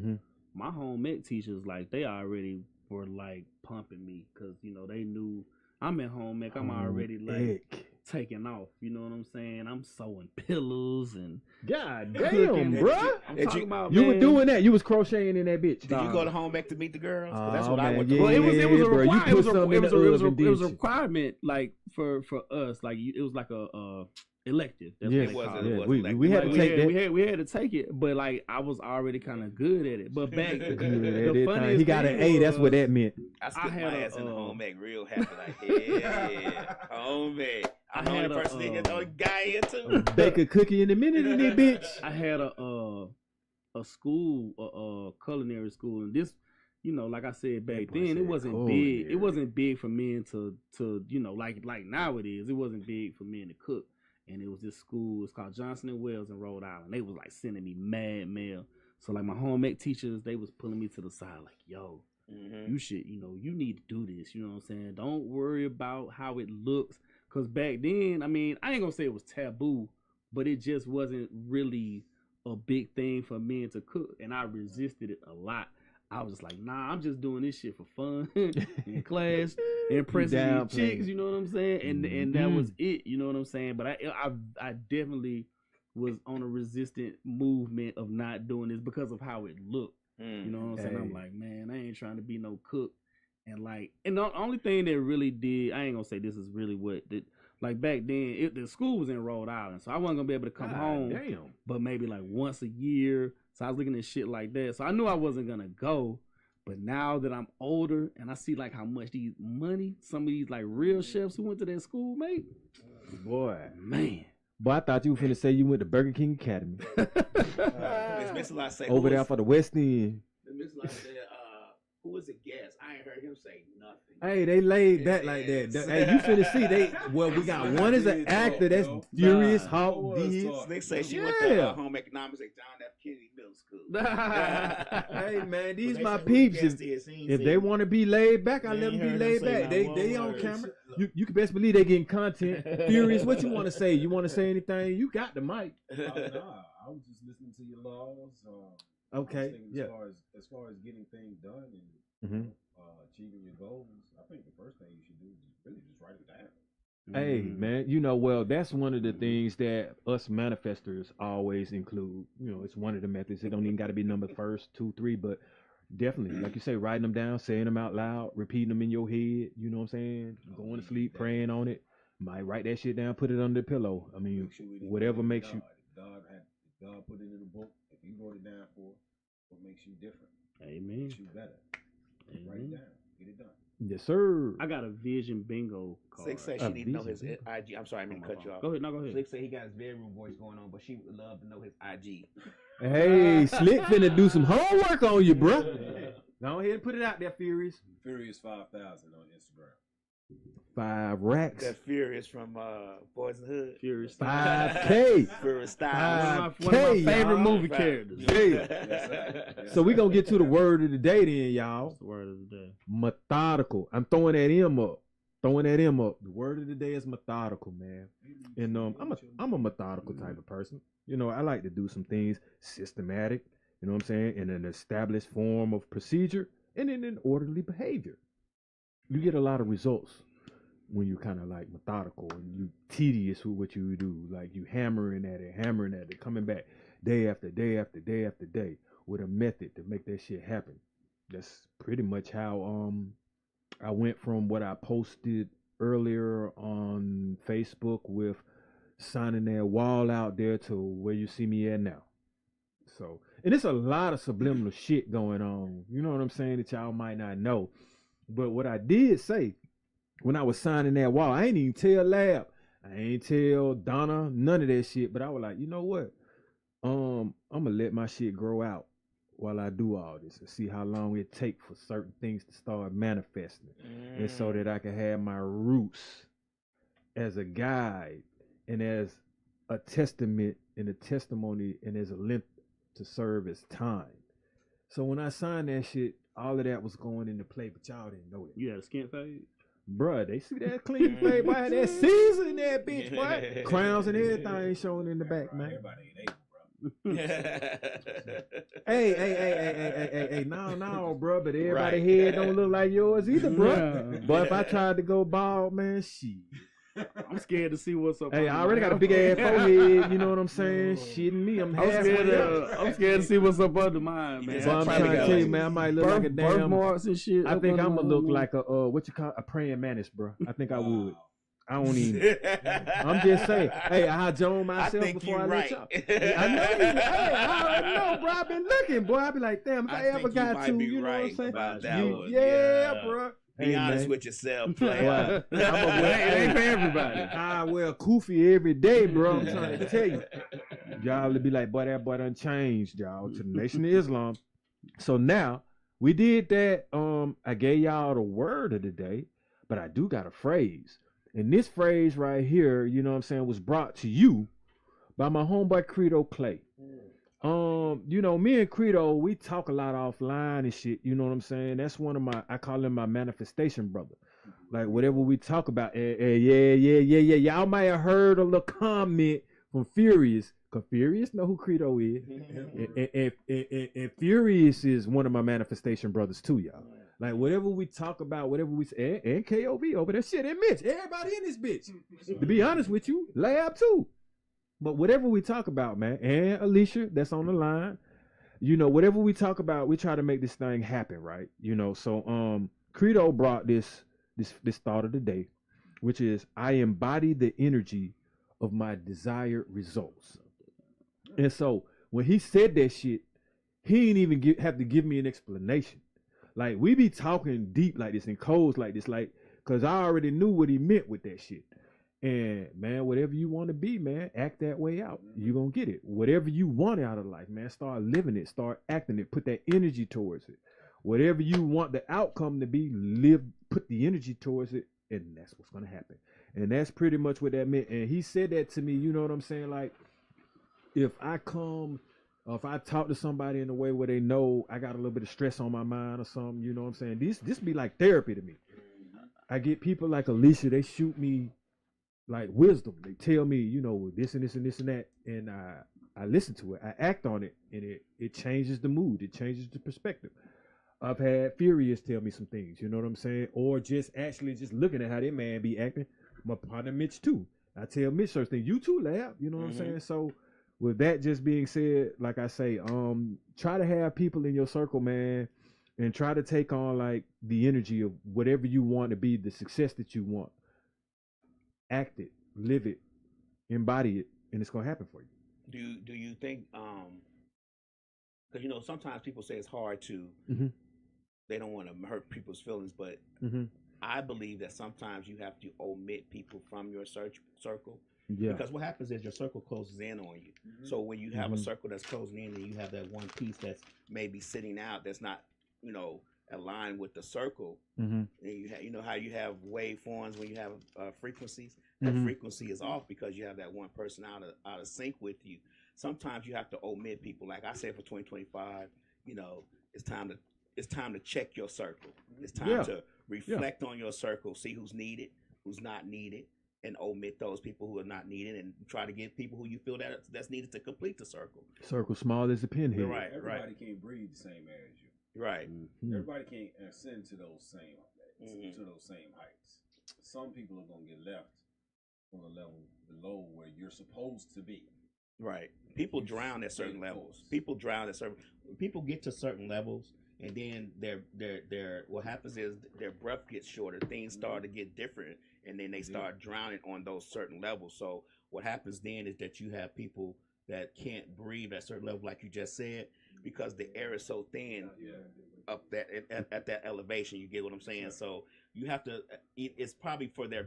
Speaker 2: my home ec teachers, like, they already were like pumping me because they knew I'm at home ec. I'm already like taking off. You know what I'm saying? I'm sewing pillows and
Speaker 3: God damn, bro.
Speaker 2: I'm talking about,
Speaker 3: you were doing that. You was crocheting in that bitch.
Speaker 6: Did you go to home ec to meet the girls? That's what
Speaker 3: man,
Speaker 6: I went
Speaker 3: yeah,
Speaker 6: to.
Speaker 2: Well, it was a
Speaker 3: bro,
Speaker 2: requirement. It was a
Speaker 3: a
Speaker 2: requirement, like for us. Like it was like a elective. That's
Speaker 3: yeah,
Speaker 2: what
Speaker 6: it was
Speaker 3: we had to take that.
Speaker 2: We had to take it, but like I was already kind of good at it. But back, the funniest
Speaker 3: he got an A. That's what that meant.
Speaker 6: I spit my ass in the home ec real happy. Like, yeah, home ec. I'm the only person in here, the only guy here too.
Speaker 3: Bake a cookie in a minute in that bitch.
Speaker 2: I had a school, a culinary school, and this, like I said back then, it wasn't big. It wasn't big for men to like now it is. It wasn't big for men to cook. And it was this school, it's called Johnson & Wales in Rhode Island. They was like sending me mad mail. So like my home ec teachers, they was pulling me to the side like, yo, you should, you need to do this. You know what I'm saying? Don't worry about how it looks. Because back then, I mean, I ain't going to say it was taboo, but it just wasn't really a big thing for men to cook. And I resisted it a lot. I was just like, nah, I'm just doing this shit for fun in class, impressing these chicks, you know what I'm saying? And that was it, you know what I'm saying? But I definitely was on a resistant movement of not doing this because of how it looked. You know what I'm saying? I'm like, man, I ain't trying to be no cook. And the only thing that really did, I ain't gonna say this is really what did. Like back then, the school was in Rhode Island, so I wasn't gonna be able to come home. But maybe like once a year. So I was looking at shit like that. So I knew I wasn't gonna go. But now that I'm older and I see like how much some of these like real chefs who went to that school make.
Speaker 3: Boy,
Speaker 2: man.
Speaker 3: Boy, I thought you were finna say you went to Burger King Academy.
Speaker 6: Miss Lot say
Speaker 3: over there for the West End.
Speaker 6: Miss Lot said, who was the guest? I ain't heard him say nothing.
Speaker 3: Hey, they laid back like that. Hey, you finna see we got one as an actor that's furious, hot.
Speaker 6: They say she went to home economics at John F. Kennedy Middle School.
Speaker 3: Hey man, these my peeps. If they want to be laid back, I let them be laid back. They on camera. You can best believe they getting content. Furious, what you want to say? You want to say anything? You got the mic.
Speaker 4: I was just listening to your laws.
Speaker 3: Okay.
Speaker 4: As far as getting things done and achieving your goals, I think the first thing you should do is really just write it down.
Speaker 3: Hey, man, you know, well, that's one of the things that us manifestors always include. You know, it's one of the methods. It don't even got to be number first, 2, 3, but definitely, like you say, writing them down, saying them out loud, repeating them in your head. You know what I'm saying? Going to sleep, praying on it. Might write that shit down, put it under the pillow. I mean, whatever makes you.
Speaker 4: God put it in the book. If you wrote it down for what makes you different,
Speaker 2: Amen.
Speaker 4: makes you better. Write it down. Get it done.
Speaker 3: Yes, sir.
Speaker 2: I got a vision bingo card.
Speaker 6: Slick said she need to know his IG. I'm sorry, I mean to cut you off.
Speaker 2: Go ahead. No, go ahead.
Speaker 6: Slick said he got his bedroom voice going on, but she would love to know his IG.
Speaker 3: Hey, Slick finna do some homework on you, bruh. Go ahead and put it out there, Furious.
Speaker 4: Furious 5,000 on Instagram.
Speaker 3: 5 racks.
Speaker 6: That Furious from Boys in the Hood.
Speaker 2: Furious
Speaker 3: 5K.
Speaker 6: Furious Styles.
Speaker 2: One of my favorite
Speaker 3: y'all.
Speaker 2: movie characters.
Speaker 3: Yeah. So we gonna get to the word of the day then, y'all.
Speaker 2: What's the word of the day?
Speaker 3: Methodical. I'm throwing that M up. The word of the day is methodical, man. And I'm a methodical type of person. You know, I like to do some things systematic, you know what I'm saying, in an established form of procedure and in an orderly behavior. You get a lot of results when you kind of like methodical and you tedious with what you do. Like you hammering at it, coming back day after day after day after day with a method to make that shit happen. That's pretty much how I went from what I posted earlier on Facebook with signing that wall out there to where you see me at now. So, and it's a lot of subliminal shit going on. You know what I'm saying, that y'all might not know. But what I did say when I was signing that wall, I ain't even tell Lab, I ain't tell Donna, none of that shit. But I was like, you know what? I'm gonna let my shit grow out while I do all this and see how long it take for certain things to start manifesting, and so that I can have my roots as a guide and as a testament and a testimony and as a length to serve as time. So when I signed that shit, all of that was going into play, but y'all didn't know that.
Speaker 2: You had a skin fade?
Speaker 3: Bruh, they see that clean fade, boy, I had that season in that bitch, boy. Crowns and everything showing in the back, man.
Speaker 4: Everybody ain't able, bro.
Speaker 3: Hey, no, bro, but everybody head don't look like yours either, bro.
Speaker 2: Yeah.
Speaker 3: But if I tried to go bald, man, shit.
Speaker 2: I'm scared to see what's up.
Speaker 3: Hey, I already got a big ass forehead, you know what I'm saying? Shitting me, I'm scared
Speaker 2: to see what's up under mine, man.
Speaker 3: So I'm trying to tell you, man, I might look like a damn
Speaker 2: birthmarks and shit.
Speaker 3: I think I'm gonna look like a what you call a praying mantis, bro. I think I would. I don't even. I'm just saying. Hey, I join myself before I let y'all. I know. I know, bro. I've been looking, boy. I be like, damn, if I ever got to, you know what I'm saying?
Speaker 6: About that one.
Speaker 3: Yeah, bro.
Speaker 6: Be honest with yourself, player.
Speaker 2: It ain't for everybody.
Speaker 3: I wear kufi every day, bro. I'm trying to tell you. Y'all will be like, boy, that boy done changed, y'all, to the Nation of Islam. So now we did that. I gave y'all the word of the day, but I do got a phrase. And this phrase right here, you know what I'm saying, was brought to you by my homeboy Credo Clay. You know, me and Credo, we talk a lot offline and shit, you know what I'm saying? That's one of I call him my manifestation brother. Like whatever we talk about, yeah. Y'all might have heard a little comment from Furious, because Furious know who Credo is. And Furious is one of my manifestation brothers too, y'all. Like whatever we talk about, whatever we say, and KOV over there, shit, and Mitch, everybody in this bitch. To be honest with you, Lab too. But whatever we talk about, man, and Alicia, that's on the line, you know, whatever we talk about, we try to make this thing happen, right? You know, so Credo brought this thought of the day, which is I embody the energy of my desired results. And so when he said that shit, he didn't even have to give me an explanation. Like we be talking deep like this and codes like this, like, cause I already knew what he meant with that shit. And man, whatever you want to be, man, act that way out. You're going to get it. Whatever you want out of life, man, start living it, start acting it, put that energy towards it. Whatever you want the outcome to be, put the energy towards it, and that's what's going to happen. And that's pretty much what that meant. And he said that to me, you know what I'm saying? Like, if I talk to somebody in a way where they know I got a little bit of stress on my mind or something, you know what I'm saying? This be like therapy to me. I get people like Alicia, they shoot me like wisdom. They tell me, you know, this and this and this and that, and I listen to it, I act on it, and it changes the mood, it changes the perspective. I've had Furious tell me some things, you know what I'm saying, or just looking at how that man be acting, My partner Mitch too. I tell Mitch certain things. You too, Lab. You know what I'm saying? So with that just being said, like I say, try to have people in your circle, man, and try to take on like the energy of whatever you want to be, the success that you want. Act it, live it, embody it, and it's gonna happen for you.
Speaker 6: Do you think because sometimes people say it's hard to they don't want to hurt people's feelings, but I believe that sometimes you have to omit people from your circle. Yeah. Because what happens is your circle closes in on you. So when you have a circle that's closing in and you have that one piece that's maybe sitting out that's not, aligned with the circle, and you how you have waveforms when you have frequencies. That frequency is off because you have that one person out of sync with you. Sometimes you have to omit people. Like I said, for 2025, it's time to check your circle. It's time to reflect on your circle, see who's needed, who's not needed, and omit those people who are not needed, and try to get people who you feel that's needed to complete the circle.
Speaker 3: Circle small as a pinhead.
Speaker 6: Right.
Speaker 4: Everybody can't breathe the same air as you.
Speaker 6: Right.
Speaker 4: Everybody can't ascend to those same heights. Some people are gonna get left on a level below where you're supposed to be.
Speaker 6: Right. People drown at certain levels. People get to certain levels, and then their what happens is their breath gets shorter. Things start to get different, and then they start drowning on those certain levels. So what happens then is that you have people that can't breathe at a certain level, like you just said, because the air is so thin up at that elevation. You get what I'm saying? So you have to. It's probably for their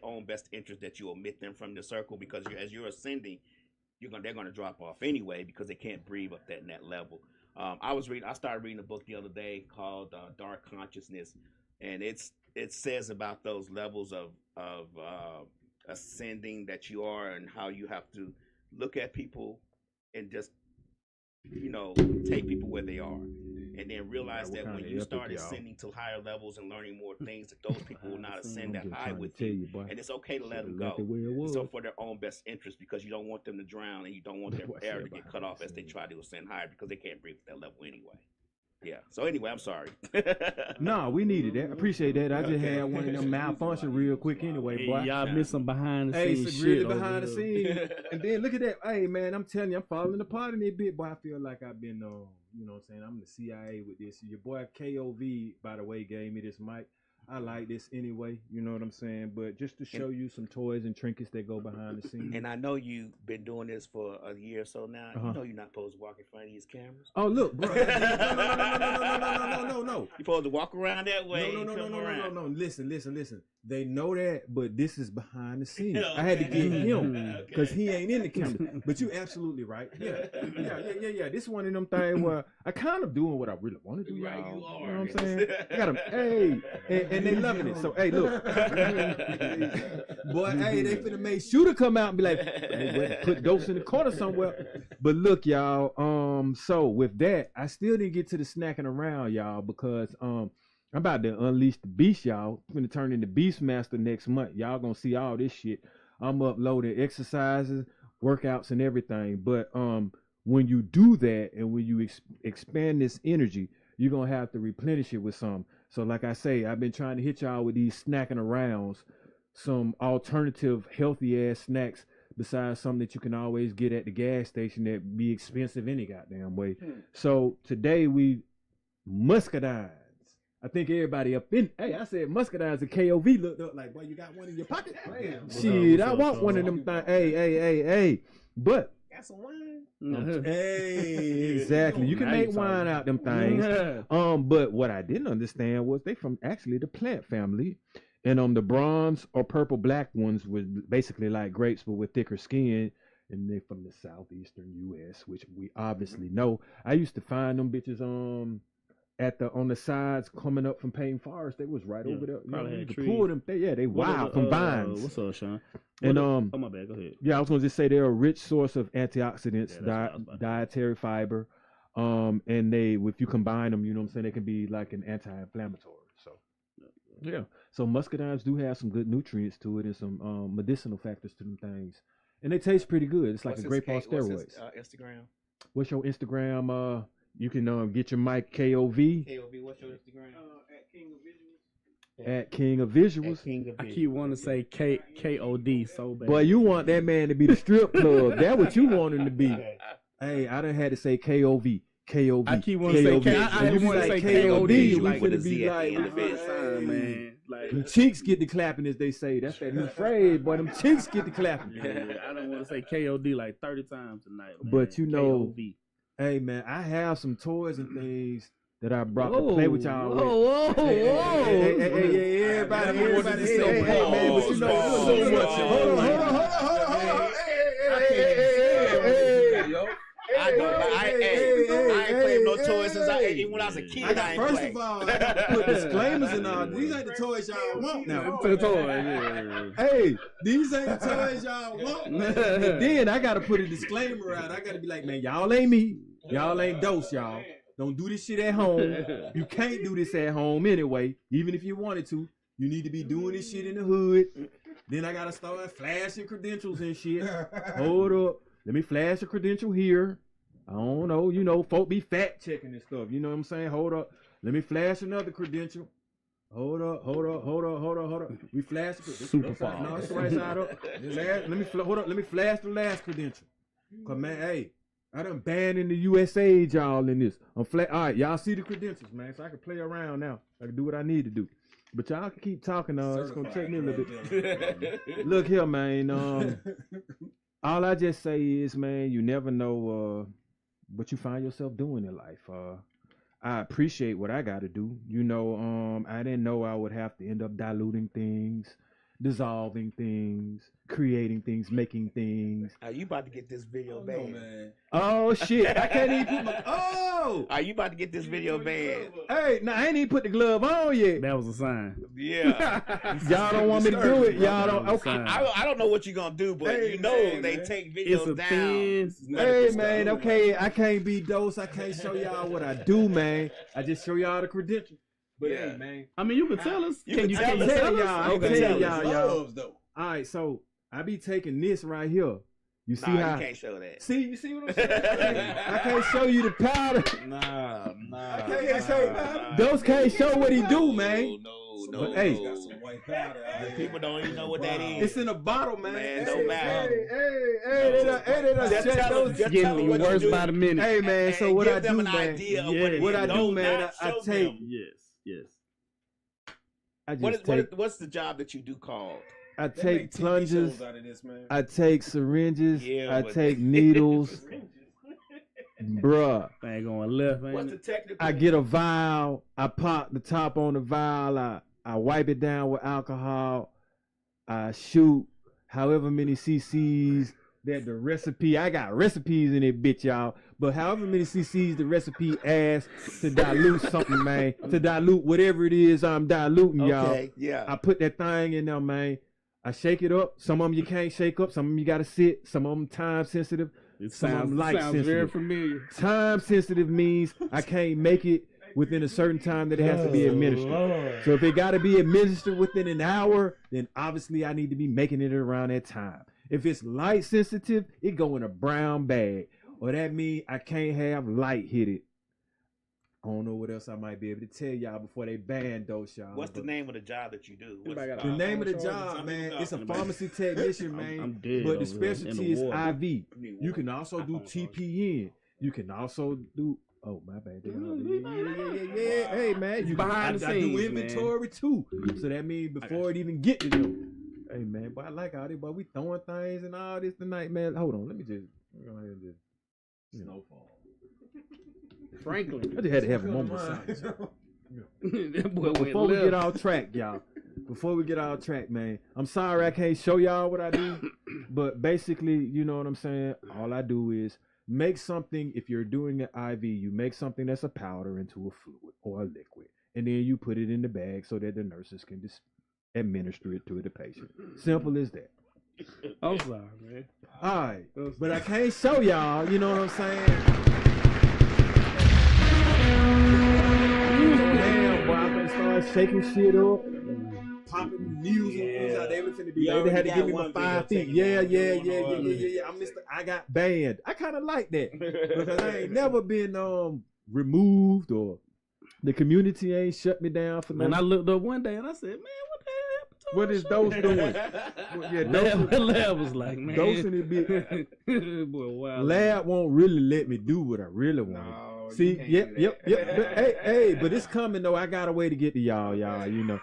Speaker 6: own best interest that you omit them from the circle, because as you're ascending, they're gonna drop off anyway because they can't breathe up in that level. I started reading a book the other day called Dark Consciousness, and it says about those levels of ascending that you are, and how you have to look at people and just take people where they are, and then realize that when you start ascending to higher levels and learning more things, that those people will not ascend that high with you, and it's okay to let them go. So for their own best interest, because you don't want them to drown, and you don't want their air to get cut off as they try to ascend higher, because they can't breathe at that level anyway. Yeah. So anyway, I'm sorry.
Speaker 3: No, we needed that. Appreciate that. I just had one of them malfunction real quick anyway, boy.
Speaker 2: Y'all missed some behind the scenes shit.
Speaker 3: Really behind the scenes. And then look at that. Hey, man, I'm telling you, I'm falling apart in a bit, boy. I feel like I've been, you know what I'm saying? I'm the CIA with this. Your boy KOV, by the way, gave me this mic. I like this anyway, you know what I'm saying? But just to show you some toys and trinkets that go behind the scenes.
Speaker 6: And I know you've been doing this for a year or so now. You know you're not supposed to walk in front of these cameras.
Speaker 3: Oh, look, bro. No.
Speaker 6: You're supposed to walk around that way.
Speaker 3: No. Listen. They know that, but this is behind the scenes. Okay. I had to get him because he ain't in the camera. But you're absolutely right. Yeah. This is one of them things where I kind of doing what I really want to do,
Speaker 6: right,
Speaker 3: y'all.
Speaker 6: you are.
Speaker 3: You know what I'm saying? I got them, and they loving it. So, hey, look. Boy, hey, they finna make Shootah come out and be like, hey, put Dose in the corner somewhere. But look, y'all, so with that, I still didn't get to the snacking around, y'all, because I'm about to unleash the beast, y'all. I'm gonna turn into Beastmaster next month. Y'all gonna see all this shit. I'm uploading exercises, workouts, and everything. But when you do that, and when you expand this energy, you're gonna have to replenish it with some. So like I say, I've been trying to hit y'all with these snacking arounds, some alternative healthy ass snacks besides something that you can always get at the gas station that be expensive any goddamn way. So today we muscadines. I think everybody up in, I said muscadines and KOV looked up like, boy, you got one in your pocket? Shit, I want one of them things. Hey. But
Speaker 6: got some wine?
Speaker 3: Hey, exactly. You can make wine out them things. But what I didn't understand was they from actually the plant family. And the bronze or purple black ones was basically like grapes but with thicker skin. And they're from the southeastern US, which we obviously know. I used to find them bitches on the sides coming up from Payne Forest. They was right over there.
Speaker 2: Probably had
Speaker 3: pull them. They wild from vines.
Speaker 2: What's up, Sean?
Speaker 3: And
Speaker 2: oh my bad, go ahead.
Speaker 3: Yeah, I was gonna just say they're a rich source of antioxidants, dietary fiber. And if you combine them, you know what I'm saying, they can be like an anti-inflammatory. So yeah. So muscadines do have some good nutrients to it and some medicinal factors to them things. And they taste pretty good. It's like a grape on steroids.
Speaker 6: What's Instagram?
Speaker 3: What's your Instagram? You can get your mic KOV.
Speaker 6: KOV, what's your Instagram?
Speaker 5: At King of Visuals.
Speaker 3: at King of Visuals.
Speaker 2: I keep wanting to say KOD so bad.
Speaker 3: Boy, you want that man to be the strip club. That's what you want him to be. Hey, I done had to say KOV. KOV.
Speaker 2: I keep wanting to say I want to say KOD.
Speaker 3: We
Speaker 2: Like,
Speaker 3: finna be like, man. Like, them cheeks get the clapping, as they say. That's that new phrase, boy. Them cheeks get the clapping.
Speaker 2: Yeah, I don't want to say KOD like 30 times tonight. Man.
Speaker 3: But you know,
Speaker 2: KOV.
Speaker 3: Hey man, I have some toys and things that I brought to play with y'all.
Speaker 2: Whoa.
Speaker 3: Hey, everybody, hey, man, but you know, so much. Hold on.
Speaker 6: I ain't played no toys since even when I was a kid.
Speaker 7: First of all, I got to put disclaimers in all. These ain't the toys y'all want now.
Speaker 3: Hey,
Speaker 7: These ain't the toys y'all want.
Speaker 3: and then I gotta put a disclaimer out. I gotta be like, man, y'all ain't me. Y'all ain't Dose, y'all. Don't do this shit at home. You can't do this at home anyway. Even if you wanted to, you need to be doing this shit in the hood. Then I gotta start flashing credentials and shit. Hold up. Let me flash a credential here. I don't know, you know, folk be fact checking and stuff. You know what I'm saying? Hold up. Let me flash another credential. Hold up. We flash the
Speaker 2: Super far.
Speaker 3: No, it's the right side up. Let me flash the last credential. Cause man, hey, I done banned in the USA y'all in this. All right, y'all see the credentials, man. So I can play around now. I can do what I need to do. But y'all can keep talking. It's gonna take me a little bit. Look here, man. All I just say is, man, you never know what you find yourself doing in life. I appreciate what I got to do. You know, I didn't know I would have to end up diluting things, dissolving things, creating things, making things.
Speaker 6: Are you about to get this video banned?
Speaker 7: Man.
Speaker 3: Oh shit! I can't even put my. Oh!
Speaker 6: Are you about to get this video banned?
Speaker 3: Hey, I ain't even put the glove on yet.
Speaker 2: That was a sign.
Speaker 6: Yeah.
Speaker 3: Y'all don't want me to do it. Y'all don't. Okay.
Speaker 6: I don't know what you're gonna do, but
Speaker 7: Hey,
Speaker 6: you know
Speaker 7: man,
Speaker 6: they
Speaker 7: man.
Speaker 6: take
Speaker 2: It's a
Speaker 6: videos down.
Speaker 2: thin.
Speaker 3: Hey man, okay, I can't be Dose. I can't show y'all what I do, man. I just show y'all the credentials. But
Speaker 6: Yeah.
Speaker 3: hey, man,
Speaker 2: I mean, you can tell us.
Speaker 6: You
Speaker 2: Can
Speaker 6: can
Speaker 2: you
Speaker 6: tell
Speaker 3: I
Speaker 2: can
Speaker 3: can
Speaker 2: you
Speaker 3: tell
Speaker 2: tell
Speaker 3: y'all.
Speaker 2: us?
Speaker 3: I can
Speaker 6: Okay.
Speaker 3: tell y'all.
Speaker 7: Gloves, though.
Speaker 3: All right, so I be taking this right here. You see
Speaker 6: Nah,
Speaker 3: how?
Speaker 6: you can't show that.
Speaker 3: See, you see what I'm saying? I can't show you the powder.
Speaker 6: Nah.
Speaker 3: I can't show. Those can't show what he do, man.
Speaker 6: No.
Speaker 3: But, hey,
Speaker 7: Got some white powder out here.
Speaker 6: People don't even know what that is.
Speaker 3: it's in a bottle, man.
Speaker 6: Man, don't matter.
Speaker 3: Hey, they done
Speaker 6: Just
Speaker 3: check
Speaker 6: tell
Speaker 3: those.
Speaker 6: them- just
Speaker 2: Getting
Speaker 6: tell them what you
Speaker 2: worse
Speaker 6: do.
Speaker 2: by the minute.
Speaker 3: Hey, man. So
Speaker 6: And
Speaker 3: what
Speaker 6: give
Speaker 3: I
Speaker 6: them
Speaker 3: do,
Speaker 6: an
Speaker 3: man?
Speaker 6: idea of
Speaker 2: Yeah.
Speaker 6: what it
Speaker 3: What
Speaker 6: is.
Speaker 3: I do,
Speaker 6: Don't
Speaker 3: man?
Speaker 6: not
Speaker 3: I
Speaker 6: show
Speaker 3: take.
Speaker 6: them.
Speaker 2: Yes.
Speaker 3: I just
Speaker 6: What's the job that you do called?
Speaker 3: I
Speaker 7: They
Speaker 3: take
Speaker 7: make TV
Speaker 3: plunges.
Speaker 7: shows out of this, man.
Speaker 3: I take syringes.
Speaker 6: Yeah,
Speaker 3: I
Speaker 6: but-
Speaker 3: take needles. Bruh.
Speaker 2: Thing going left, ain't
Speaker 6: What's the
Speaker 2: it?
Speaker 6: technical?
Speaker 3: I get a vial. I pop the top on the vial. I wipe it down with alcohol. I shoot however many cc's that the recipe. I got recipes in it, bitch, y'all. But however many cc's the recipe asks to dilute something, man. To dilute whatever it is I'm diluting, y'all.
Speaker 6: Okay, yeah.
Speaker 3: I put that thing in there, man. I shake it up. Some of them you can't shake up. Some of them you gotta sit. Some of them time sensitive.
Speaker 2: It
Speaker 3: Some of
Speaker 2: sounds
Speaker 3: them light
Speaker 2: very
Speaker 3: sensitive.
Speaker 2: familiar.
Speaker 3: Time sensitive means I can't make it within a certain time that it has to be administered. So if it got to be administered within an hour, then obviously I need to be making it around that time. If it's light sensitive, it go in a brown bag. Or that means I can't have light hit it. I don't know what else I might be able to tell y'all before they ban those, y'all.
Speaker 6: What's the
Speaker 3: but
Speaker 6: name of the job that you do? What's
Speaker 2: Anybody got
Speaker 3: The
Speaker 2: a-
Speaker 3: name of the job, man, it's a pharmacy technician, man.
Speaker 2: I'm dead
Speaker 3: But
Speaker 2: over
Speaker 3: the
Speaker 2: here in
Speaker 3: specialty
Speaker 2: the
Speaker 3: is
Speaker 2: water.
Speaker 3: IV. You can also do TPN. You can also do. Oh my bad. Yeah. Hey man, you
Speaker 2: Behind the
Speaker 3: I do
Speaker 2: scenes,
Speaker 3: inventory too. So that means before it even get to them. Hey man, but I like all this, but we throwing things and all this tonight, man. Hold on, let me just go ahead and just snowfall.
Speaker 2: Franklin.
Speaker 3: I just had to have a moment of silence.
Speaker 2: That boy went
Speaker 3: Before we
Speaker 2: left.
Speaker 3: get off track, y'all. Before we get off track, man. I'm sorry I can't show y'all what I do, but basically, you know what I'm saying? All I do is make something. If you're doing an IV, you make something that's a powder into a fluid or a liquid, and then you put it in the bag so that the nurses can just administer it to the patient. Simple as that.
Speaker 2: I'm sorry, man.
Speaker 3: All right, but I can't show y'all. You know what I'm saying? Damn, boy, I'm gonna start shaking shit up, popping needles and things out. They was finna be. They had to give me my 5 feet. Yeah. I got banned. I kind of like that because I ain't never been removed or The community ain't shut me down for
Speaker 2: Man,
Speaker 3: nothing.
Speaker 2: I looked up one day and I said, man, what the hell happened to
Speaker 3: What
Speaker 2: our
Speaker 3: is
Speaker 2: show?"
Speaker 3: those doing? Yeah,
Speaker 2: Lab was like, man.
Speaker 3: Dose in it be.
Speaker 2: Boy, wow.
Speaker 3: Lab won't really let me do what I really want.
Speaker 6: No,
Speaker 3: See,
Speaker 6: you can't
Speaker 3: yep.
Speaker 6: do that.
Speaker 3: But, hey, but it's coming though. I got a way to get to y'all. You know.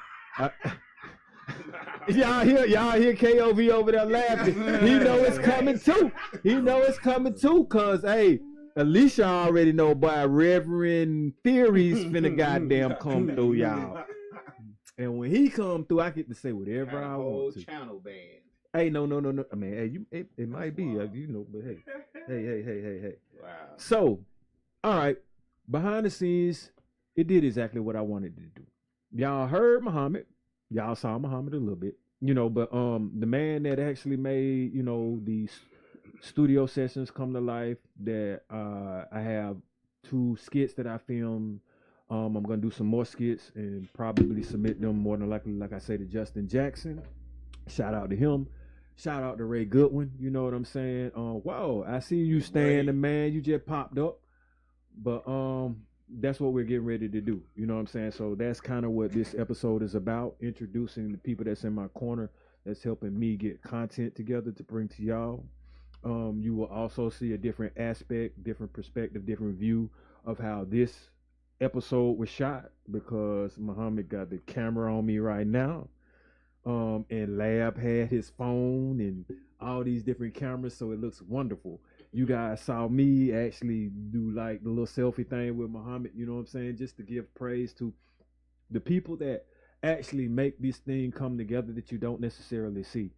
Speaker 3: Y'all hear KOV over there laughing. He know it's coming too. Cause hey, Alicia already know by Reverend Theories finna goddamn come through, y'all. And when he come through, I get to say whatever I want to.
Speaker 6: Channel band.
Speaker 3: Hey, no. I mean, hey, it might be, you know, but hey.
Speaker 6: Wow.
Speaker 3: So, all right, behind the scenes, it did exactly what I wanted to do. Y'all heard Muhammad. Y'all saw Muhammad a little bit, you know, but the man that actually made, you know, these studio sessions come to life, that I have 2 skits that I filmed. I'm gonna do some more skits and probably submit them more than likely, like I say, to Justin Jackson. Shout out to him. Shout out to Ray Goodwin. You know what I'm saying? Wow, I see you standing, man. You just popped up. But that's what we're getting ready to do. You know what I'm saying? So that's kind of what this episode is about, introducing the people that's in my corner, that's helping me get content together to bring to y'all. You will also see a different aspect, different perspective, different view of how this episode was shot, because Muhammad got the camera on me right now. And Lab had his phone and all these different cameras, so it looks wonderful. You guys saw me actually do like the little selfie thing with Muhammad, you know what I'm saying? Just to give praise to the people that actually make this thing come together that you don't necessarily see.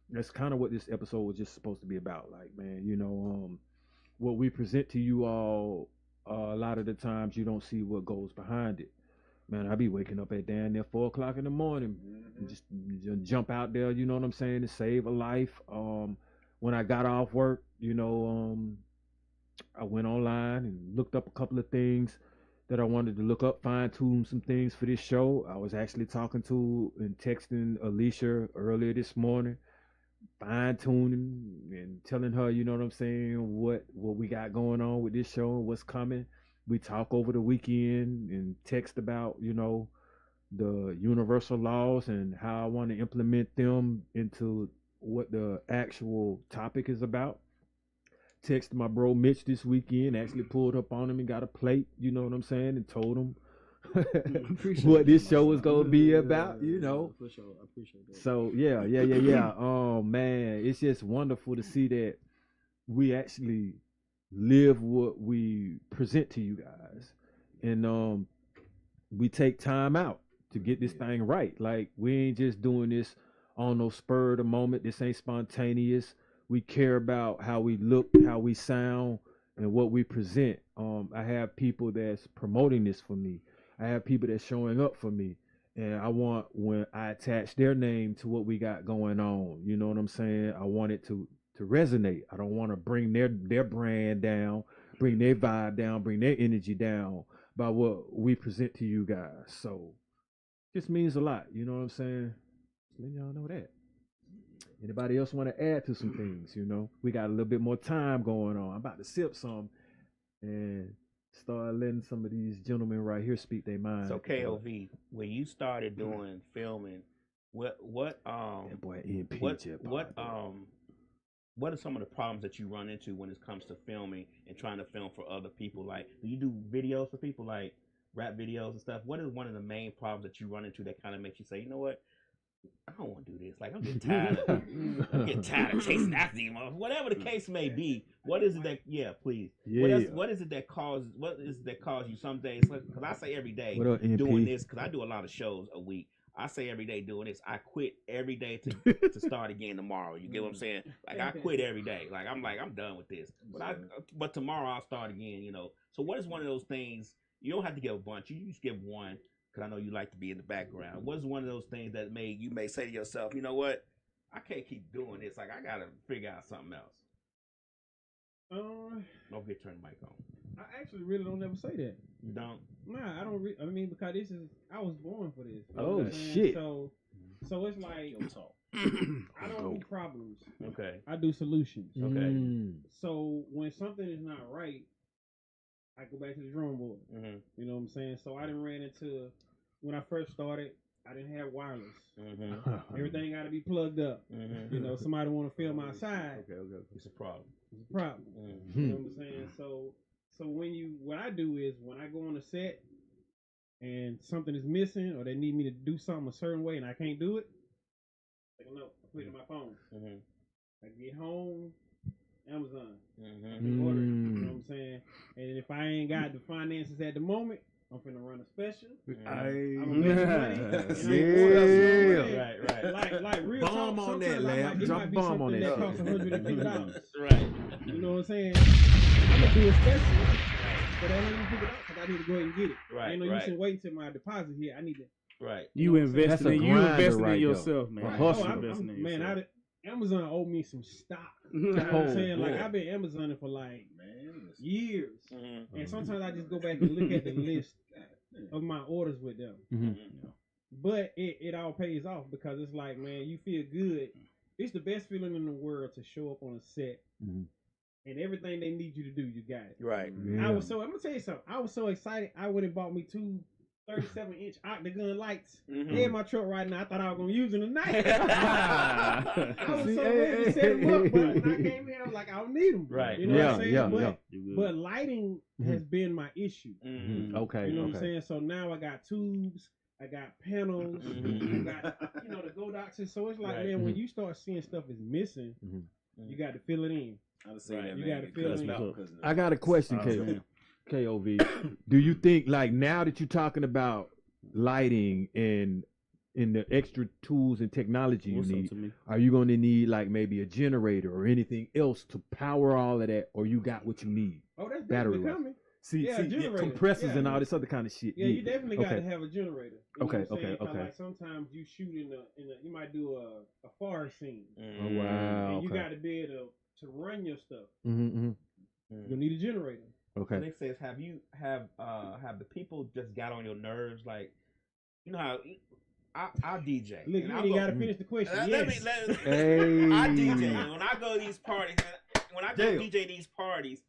Speaker 3: That's kind of what this episode was just supposed to be about. Like, man, you know, what we present to you all, a lot of the times you don't see what goes behind it. Man, I be waking up at damn near 4 o'clock in the morning, just jump out there, you know what I'm saying, to save a life. When I got off work, you know, I went online and looked up a couple of things that I wanted to look up, fine-tune some things for this show. I was actually talking to and texting Alicia earlier this morning, fine-tuning and telling her, you know what I'm saying, what we got going on with this show and what's coming. We talk over the weekend and text about, you know, the universal laws and how I want to implement them into what the actual topic is about. Texted my bro Mitch this weekend, actually pulled up on him and got a plate, you know what I'm saying, and told him what this show was going to be about, you know.
Speaker 2: For sure. I appreciate that.
Speaker 3: So, yeah. Man, it's just wonderful to see that we actually live what we present to you guys, and we take time out to get this thing right. Like, we ain't just doing this on no spur of the moment. This ain't spontaneous. We care about how we look, how we sound, and what we present. I have people that's promoting this for me. I have people that's showing up for me, and I want, when I attach their name to what we got going on, you know what I'm saying, I want it to resonate. I don't want to bring their brand down, bring their vibe down, bring their energy down by what we present to you guys. So this means a lot, you know what I'm saying? Just letting y'all know that. Anybody else want to add to some things? You know, we got a little bit more time going on. I'm about to sip some and start letting some of these gentlemen right here speak their mind.
Speaker 6: So KOV, when you started doing filming, what
Speaker 3: that boy NP
Speaker 6: what are some of the problems that you run into when it comes to filming and trying to film for other people? Like, do you do videos for people, like rap videos and stuff? What is one of the main problems that you run into that kind of makes you say, you know what, I don't want to do this. Like, I'm getting tired of chasing after you, whatever the case may be. What is it that, please.
Speaker 3: Yeah.
Speaker 6: What is it that cause you some days, because I say every day doing this, because I do a lot of shows a week. I say every day doing this. I quit every day to start again tomorrow. You get what I'm saying? Like, I quit every day. Like, I'm done with this. But tomorrow I'll start again, you know. So what is one of those things? You don't have to give a bunch. You just give one, because I know you like to be in the background. What is one of those things that you may say to yourself, you know what? I can't keep doing this. Like, I got to figure out something else.
Speaker 5: Don't
Speaker 6: forget to turn the mic on.
Speaker 5: I actually really don't ever say that.
Speaker 6: You don't?
Speaker 5: Nah, I don't. Because I was born for this.
Speaker 3: Oh shit!
Speaker 5: So it's like I don't do problems.
Speaker 6: Okay.
Speaker 5: I do solutions.
Speaker 6: Okay.
Speaker 5: So when something is not right, I go back to the drawing board. You know what I'm saying? So I done ran into, when I first started, I didn't have wireless. Everything got to be plugged up. You know, somebody want to film outside.
Speaker 6: Okay. It's a problem.
Speaker 5: It's a problem. You know what I'm saying? So what I do is when I go on a set and something is missing or they need me to do something a certain way and I can't do it, take a note. I put it in my phone. I get home, Amazon. Order it, you know what I'm saying? And if I ain't got the finances at the moment, I'm finna run a special. I'm gonna make some money.
Speaker 6: Right.
Speaker 5: Like real
Speaker 7: bomb
Speaker 5: talk.
Speaker 7: on that,
Speaker 5: Sometimes
Speaker 7: lab.
Speaker 5: it
Speaker 7: Drop
Speaker 5: might be
Speaker 7: bomb on
Speaker 5: something
Speaker 7: that.
Speaker 5: that costs $150.
Speaker 6: Right.
Speaker 5: You know what I'm saying? I'm gonna do a special, but I don't even pick it up because I need to go ahead and get it.
Speaker 6: Right.
Speaker 5: Ain't no use in waiting till my deposit here. I need to.
Speaker 6: Right.
Speaker 2: You invested in yourself, man.
Speaker 5: Man, Amazon owe me some stock. You know what I'm saying? Like I've been Amazoning for like years, and sometimes I just go back and look at the list of my orders with them. But it all pays off because it's like, man, you feel good. It's the best feeling in the world to show up on a set and everything they need you to do, you got it.
Speaker 6: Right.
Speaker 5: I'm gonna tell you something. I was so excited. I went and bought me 2 37-inch octagon lights. They in my truck right now. I thought I was gonna use them tonight. I was so ready to set them up, but when I came here, I was like, I don't need them.
Speaker 6: Right.
Speaker 5: You know what I'm saying? But lighting has been my issue.
Speaker 3: Okay.
Speaker 5: You know what I'm saying? So now I got tubes. I got panels. I got, the Godoxes. So it's like, man, when you start seeing stuff is missing, you got to fill it in.
Speaker 4: I would say that,
Speaker 5: You
Speaker 4: man.
Speaker 5: got to fill it in.
Speaker 3: I got a question, KOV. Do you think, like, now that you're talking about lighting and the extra tools and technology you need, are you going to need, like, maybe a generator or anything else to power all of that, or you got what you need?
Speaker 5: Oh, that's
Speaker 3: battery
Speaker 5: coming.
Speaker 3: See, compressors and all this other kind of shit.
Speaker 5: Yeah, you definitely got to have a generator. You know what I'm saying?
Speaker 3: Okay.
Speaker 5: Like sometimes you shoot in you might do a forest scene.
Speaker 3: Oh wow.
Speaker 5: And you got to be able to run your stuff. You'll need a generator.
Speaker 3: Okay.
Speaker 6: The next says, have the people just got on your nerves? Like, you know how I DJ.
Speaker 5: Look, you ain't got to finish the question.
Speaker 6: I DJ. And when I go to these parties, when I go DJ these parties,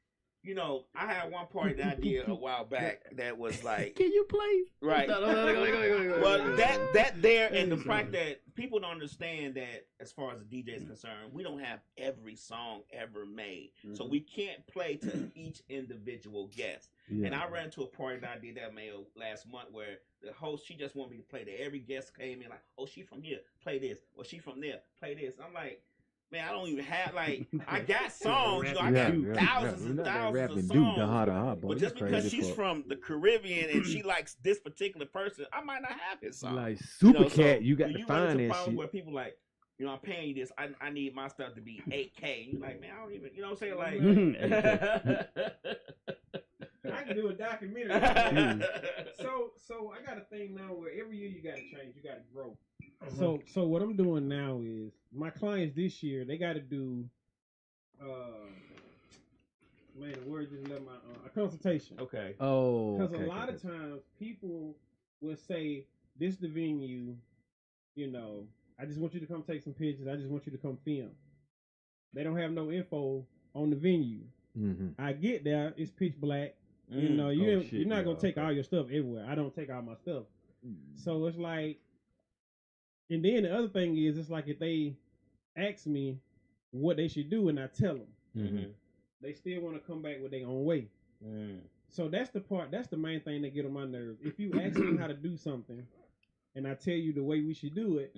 Speaker 6: I had one party that I did a while back that was like,
Speaker 2: can you play?
Speaker 6: Right. Well, that there and the fact that people don't understand that as far as the DJ is concerned, we don't have every song ever made. So we can't play to each individual guest. Yeah. And I ran into a party that I did that last month where the host, she just wanted me to play that. Every guest came in like, oh, she from here, play this. Or she from there, play this. I'm like, man, I don't even have, like, I got songs, I got thousands and thousands of songs, but just because she's from the Caribbean and she likes this particular person, I might not have his song.
Speaker 3: Like Super Cat, you got to find that shit.
Speaker 6: Where people like, I'm paying you this, I need my stuff to be 8K. You're like, man, I don't even, you know what I'm saying? Like,
Speaker 5: I can do a documentary. So I got a thing now where every year you got to change, you got to grow. So what I'm doing now is my clients this year, they got to do man, the word just left my a consultation.
Speaker 6: Okay.
Speaker 3: Oh.
Speaker 5: Because a lot of times people will say, this the venue, I just want you to come take some pictures. I just want you to come film. They don't have no info on the venue. I get there, it's pitch black. You're not gonna take all your stuff everywhere. I don't take all my stuff. So it's like, and then the other thing is, it's like if they ask me what they should do and I tell them, they still want to come back with their own way. So that's the main thing that get on my nerves. If you ask me how to do something and I tell you the way we should do it,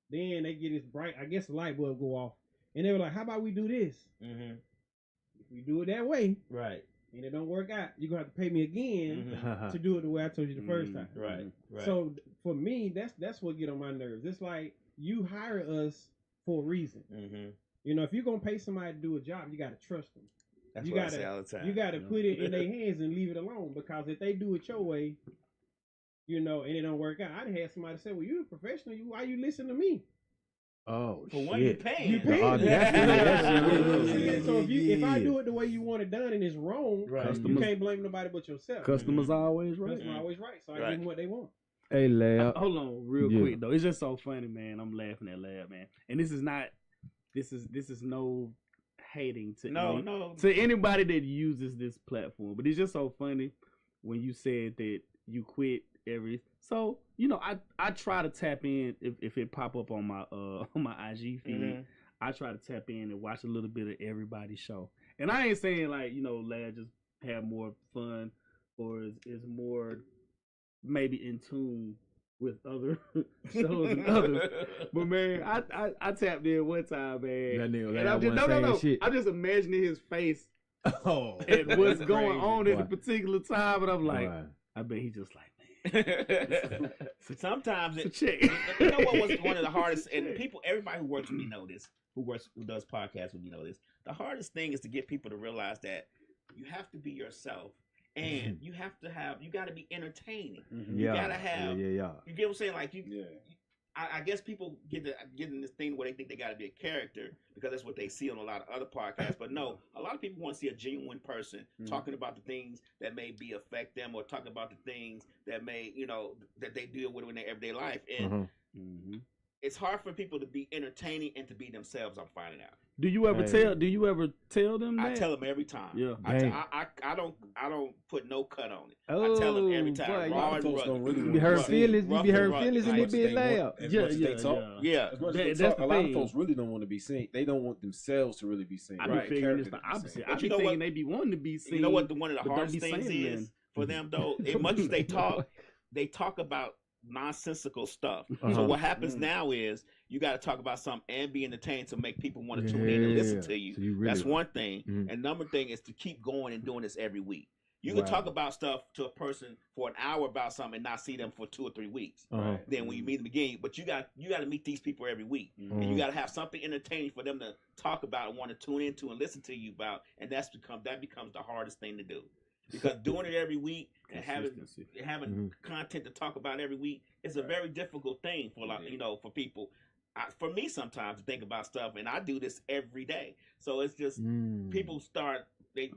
Speaker 5: then they get this bright, I guess the light bulb go off. And they were like, how about we do this? If we do it that way,
Speaker 6: right,
Speaker 5: and it don't work out, you're gonna have to pay me again to do it the way I told you the first time.
Speaker 6: Right.
Speaker 5: So for me, that's what get on my nerves. It's like you hire us for a reason. If you're gonna pay somebody to do a job, you gotta trust them.
Speaker 6: That's what I say all the time.
Speaker 5: You gotta put it in their hands and leave it alone, because if they do it your way, and it don't work out, I'd have somebody say, well, you're a professional, why you listen to me?
Speaker 3: Oh,
Speaker 6: for
Speaker 3: shit.
Speaker 6: What you paying?
Speaker 5: You paying. So if I do it the way you want it done and it's wrong, you can't blame nobody but yourself.
Speaker 2: Customers always right.
Speaker 5: Customers always right. So I give them what they want.
Speaker 3: Hey, Lab.
Speaker 2: Hold on, real quick though. It's just so funny, man. I'm laughing at Lab, man. And this is no hating to
Speaker 6: to
Speaker 2: anybody that uses this platform, but it's just so funny when you said that you quit so I try to tap in if it pop up on my IG feed. I try to tap in and watch a little bit of everybody's show, and I ain't saying like Lad just have more fun or is more maybe in tune with other shows and others. But man, I tapped in one time, man. And I'm just, shit. I'm just imagining his face and what's going on at a particular time, and I'm like, I bet he just like, man.
Speaker 6: Sometimes you know what was one of the hardest, and everybody who works with me know this, who does podcasts with me know this. The hardest thing is to get people to realize that you have to be yourself. And you got to be entertaining. You got to have, you get what I'm saying? Like I guess people get in this thing where they think they got to be a character because that's what they see on a lot of other podcasts. But no, a lot of people want to see a genuine person talking about the things that may affect them, or talking about the things that may, that they deal with in their everyday life. And it's hard for people to be entertaining and to be themselves. I'm finding out.
Speaker 2: Do you ever tell them that?
Speaker 6: I tell them every time.
Speaker 2: Yeah.
Speaker 6: I don't put no cut on it. I tell them every time.
Speaker 3: Boy, you be hurt feelings. You be hurt feelings and it be loud.
Speaker 6: Yeah.
Speaker 4: As much as they talk, a lot of folks really don't want to be seen. They don't want themselves to really be seen.
Speaker 2: I be figuring it's the opposite. I be thinking they be wanting to be seen.
Speaker 6: You know what? One of the hardest things is for them though. As much as they talk about nonsensical stuff. So what happens now is you got to talk about something and be entertained to make people want to tune in and listen to you. So that's one thing. And number thing is to keep going and doing this every week. You can talk about stuff to a person for an hour about something and not see them for 2 or 3 weeks. Then when you meet them again, but you got to meet these people every week, and you got to have something entertaining for them to talk about and want to tune into and listen to you about, and that becomes the hardest thing to do. Because doing it every week and having content to talk about every week is a very difficult thing for a lot, for people. For me, sometimes to think about stuff, and I do this every day. So it's just people start. They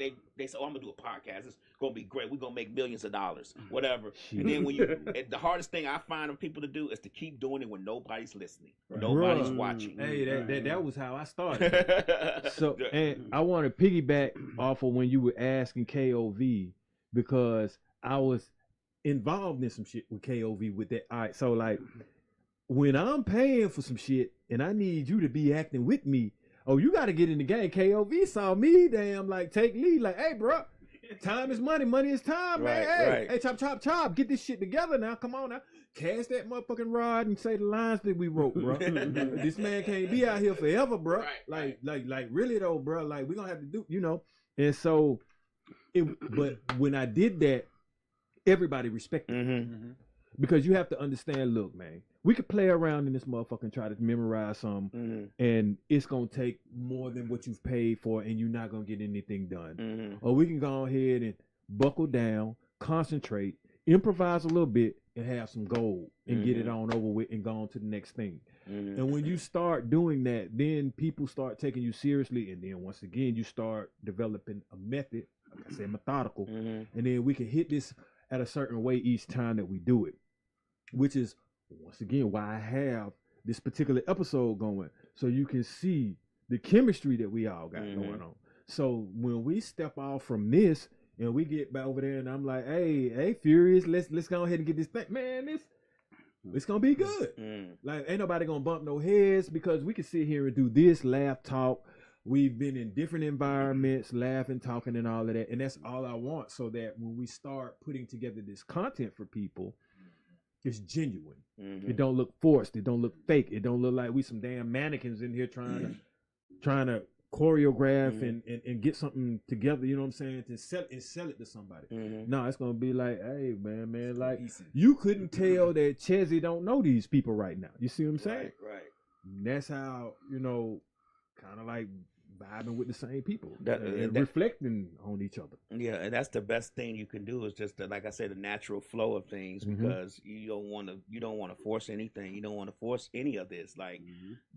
Speaker 6: say, "Oh, I'm gonna do a podcast. It's gonna be great. We're gonna make millions of dollars, whatever." And then the hardest thing I find for people to do is to keep doing it when nobody's listening, nobody's watching.
Speaker 3: Hey, that was how I started. So, and I want to piggyback off of when you were asking KOV, because I was involved in some shit with KOV with that. All right, so like when I'm paying for some shit and I need you to be acting with me. Oh, you got to get in the game. KOV saw me, like take lead. Like, hey, bro, time is money. Money is time, man. Hey, chop. Get this shit together now. Come on now. Cast that motherfucking rod and say the lines that we wrote, bro. This man can't be out here forever, bro. Like, really though, bro. Like, we gonna have to do, And so, but when I did that, everybody respected me. Because you have to understand, look, man, we could play around in this motherfucker and try to memorize something, and it's going to take more than what you've paid for, and you're not going to get anything done. Or we can go ahead and buckle down, concentrate, improvise a little bit, and have some gold, and get it on over with and go on to the next thing. And when you start doing that, then people start taking you seriously, and then once again, you start developing a method, like I said, methodical, and then we can hit this at a certain way each time that we do it. Which is, once again, why I have this particular episode going, so you can see the chemistry that we all got going on. So when we step off from this and we get back over there and I'm like, hey, Furious, let's go ahead and get this thing. Man, it's going to be good. Like, ain't nobody going to bump no heads, because we can sit here and do this, laugh, talk. We've been in different environments, laughing, talking, and all of that. And that's all I want, so that when we start putting together this content for people, it's genuine. It don't look forced. It don't look fake. It don't look like we some damn mannequins in here trying to choreograph and get something together. You know what I'm saying? To sell it to somebody. No, it's gonna be like, hey man, like you couldn't tell that Chezzy don't know these people right now. You see what I'm saying?
Speaker 6: Right.
Speaker 3: That's how kind of like vibing with the same people and reflecting on each other.
Speaker 6: Yeah, and that's the best thing you can do, is just like I said, the natural flow of things, because you don't want to force anything. You don't want to force any of this. Like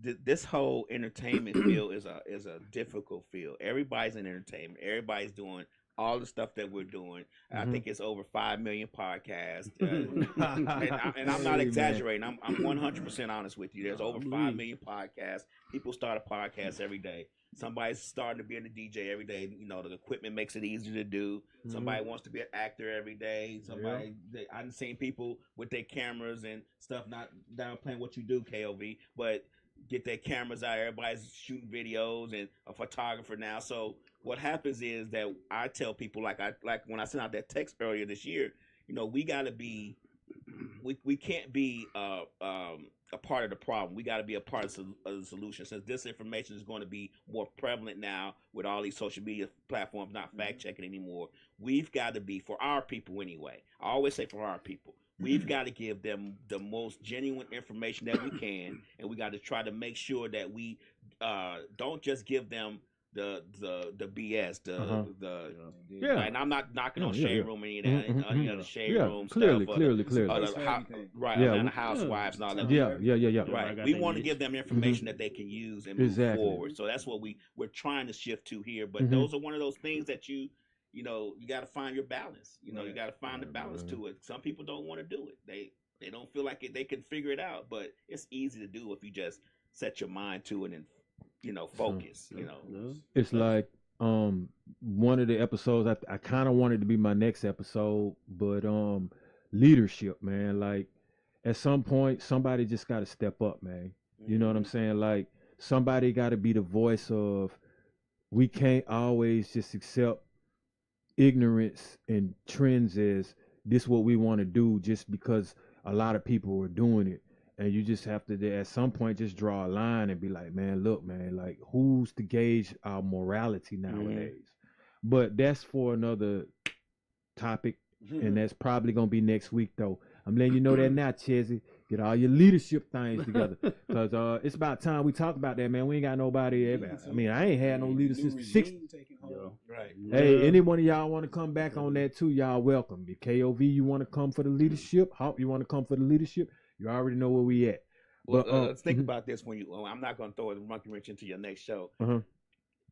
Speaker 6: this whole entertainment field is a difficult field. Everybody's in entertainment. Everybody's doing all the stuff that we're doing. I think it's over 5 million podcasts. And I'm not exaggerating. I'm 100% honest with you. There's over 5 million podcasts. People start a podcast every day. Somebody's starting to be in the DJ every day. You know, the equipment makes it easier to do. Somebody wants to be an actor every day. I've seen people with their cameras and stuff, not downplaying what you do, KOV, but get their cameras out. Everybody's shooting videos and a photographer now. So what happens is that I tell people, like when I sent out that text earlier this year, you know, we got to be, we can't be a part of the problem. We got to be a part of the solution. Since disinformation is going to be more prevalent now with all these social media platforms not fact checking anymore, we've got to be, for our people anyway, I always say for our people, we've got to give them the most genuine information that we can, and we got to try to make sure that we don't just give them the BS, and I'm not knocking on Shade Room or any of that, the Shade Room
Speaker 3: clearly,
Speaker 6: stuff,
Speaker 3: clearly,
Speaker 6: and the housewives and all that. Right, we want to give them information that they can use and move forward. So that's what we're trying to shift to here. But those are one of those things that you got to find your balance. You got to find the balance to it. Some people don't want to do it. They don't feel like they can figure it out. But it's easy to do if you just set your mind to it and focus.
Speaker 3: It's like one of the episodes I kind of wanted to be my next episode, but leadership, man. Like at some point, somebody just got to step up, man. You know what I'm saying? Like somebody got to be the voice of. We can't always just accept ignorance and trends as this what we want to do just because a lot of people are doing it. And you just have to, at some point, just draw a line and be like, man, look, man, like, who's to gauge our morality nowadays? But that's for another topic, and that's probably going to be next week, though. I'm letting you know that now, Chezzy. Get all your leadership things together. Because it's about time we talk about that, man. We ain't got nobody. I mean, I ain't had no leader since the 60s.
Speaker 6: Right.
Speaker 3: Hey, any one of y'all want to come back on that, too, y'all welcome. If KOV, you want to come for the leadership, Hop, you want to come for the leadership, you already know where we at.
Speaker 6: But let's think about this when I'm not going to throw a monkey wrench into your next show.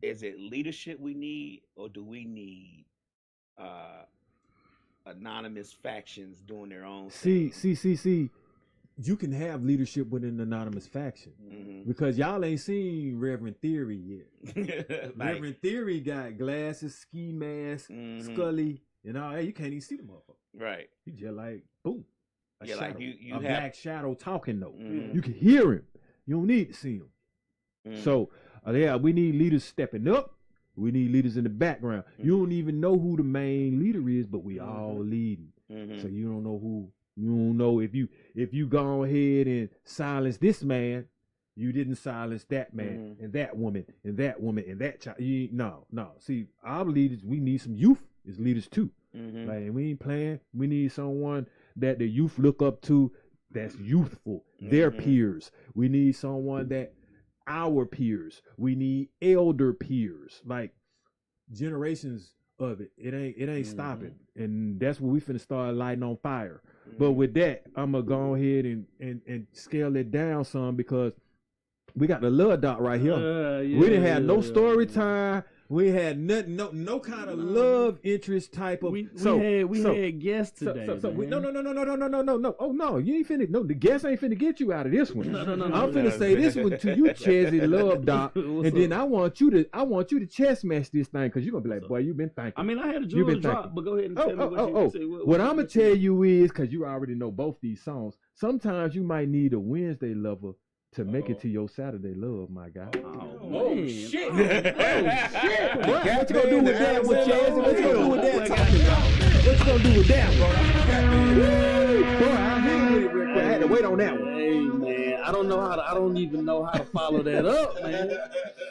Speaker 6: Is it leadership we need, or do we need anonymous factions doing their own thing?
Speaker 3: See. You can have leadership with an anonymous faction because y'all ain't seen Reverend Theory yet. Reverend Theory got glasses, ski mask, Scully, and all that. You can't even see the motherfucker.
Speaker 6: Right.
Speaker 3: He just like boom. A shadow,
Speaker 6: like you have
Speaker 3: black shadow talking though. You can hear him. You don't need to see him. So we need leaders stepping up. We need leaders in the background. You don't even know who the main leader is, but we all leading. So you don't know who. You don't know if you go ahead and silence this man, you didn't silence that man and that woman and that woman and that child. No. See, our leaders, we need some youth as leaders too. Like we ain't playing. We need someone that the youth look up to that's youthful, their peers. We need someone that our peers. We need elder peers, like generations of it. It ain't stopping. And that's what we finna start lighting on fire. But with that, I'm gonna go ahead and scale it down some because we got the love dot right here. We didn't have no story time. We had nothing, no kind of love interest type of.
Speaker 2: We had guests today.
Speaker 3: No. Oh no, you ain't finna. No, the guest ain't finna get you out of this one. I'm finna say this one to you, Chezzy Love Doc, and then I want you to chess match this thing because you're gonna be like, boy, you've been thinking.
Speaker 2: I mean, I had a jewel drop, but go ahead and tell me what you
Speaker 3: what I'm gonna tell you is because you already know both these songs. Sometimes you might need a Wednesday lover to make it to your Saturday love, my guy.
Speaker 2: Oh shit!
Speaker 3: What you gonna do with that, with Chezzy? What you gonna do with that? What you gonna do with that, bro? Boy, I hit with it real quick. I had to wait on that one.
Speaker 2: Hey man, I don't even know how to follow that up, man.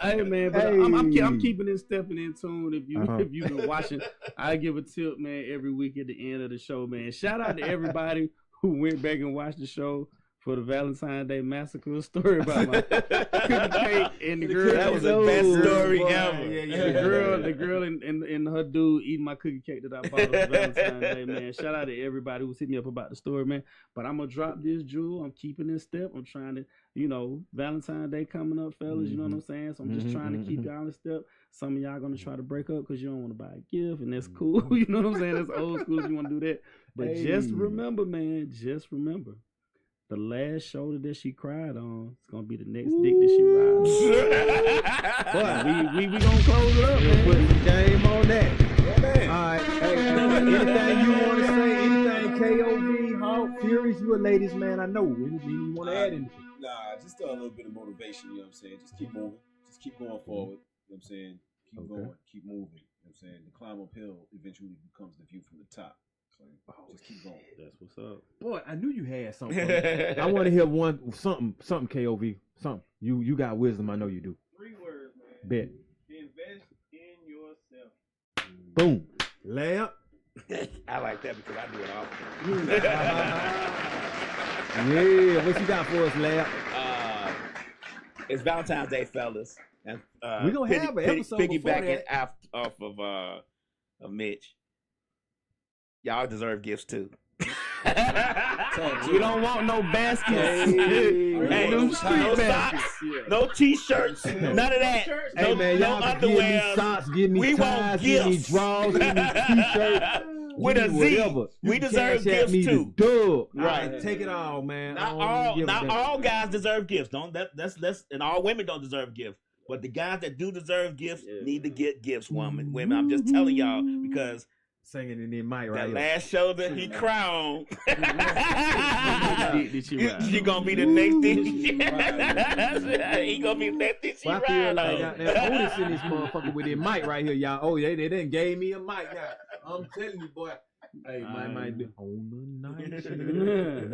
Speaker 2: Hey man, but I'm keeping it stepping in tune. If you've been watching, I give a tip, man, every week at the end of the show, man. Shout out to everybody who went back and watched the show for the Valentine's Day Massacre story about my cookie cake and the girl.
Speaker 6: That was the best story ever.
Speaker 2: Yeah. The girl and her dude eating my cookie cake that I bought on Valentine's Day, man. Shout out to everybody who's hitting me up about the story, man. But I'm gonna drop this jewel. I'm keeping this step. I'm trying to, Valentine's Day coming up, fellas. You know what I'm saying? So I'm just trying to keep y'all in step. Some of y'all gonna try to break up because you don't want to buy a gift, and that's cool. You know what I'm saying? That's old school if you want to do that. But just remember, man. Just remember. the last shoulder that she cried on, it's gonna be the next dick that she rides. But we gonna close it up, man.
Speaker 3: Put the game on that. All right. Hey, anything you want to say? Anything KOV, Hawk, Furies, you a ladies man. I know. Anything you want to add anything?
Speaker 4: Nah, just a little bit of motivation. You know what I'm saying? Just keep moving. Just keep going forward. You know what I'm saying? Keep going. Keep moving. You know what I'm saying? The climb uphill eventually becomes the view from the top. So just keep going.
Speaker 2: That's what's up.
Speaker 3: Boy, I knew you had something. I want to hear something KOV, something. You got wisdom, I know you do.
Speaker 5: 3 words, man.
Speaker 3: Bet.
Speaker 5: Invest in yourself.
Speaker 3: Boom. Layup.
Speaker 6: I like that because I do it often.
Speaker 3: Yeah, what you got for us, Layup?
Speaker 6: It's Valentine's Day, fellas. And
Speaker 3: we gonna have an episode
Speaker 6: piggybacking off of Mitch. Y'all deserve gifts too.
Speaker 2: We don't want no baskets.
Speaker 6: Hey, no socks, no t-shirts, none of that.
Speaker 3: Hey man, y'all
Speaker 6: no
Speaker 3: give me socks, give me ties, give me drawers, give me t-shirts.
Speaker 6: With a Z.
Speaker 3: Whatever.
Speaker 6: We deserve gifts too.
Speaker 3: Right. Take it all, man.
Speaker 6: Not all guys deserve gifts. And all women don't deserve gifts. But the guys that do deserve gifts need to get gifts, women. I'm just telling y'all because
Speaker 3: singing in the mic right
Speaker 6: that last show that he cried on. She gonna be the next thing. He gonna be the next thing she
Speaker 3: I feel like
Speaker 6: on.
Speaker 3: Otis in this motherfucker with their mic right here, y'all. Oh, they done gave me a mic now. I'm telling you, boy. Hey, might be on the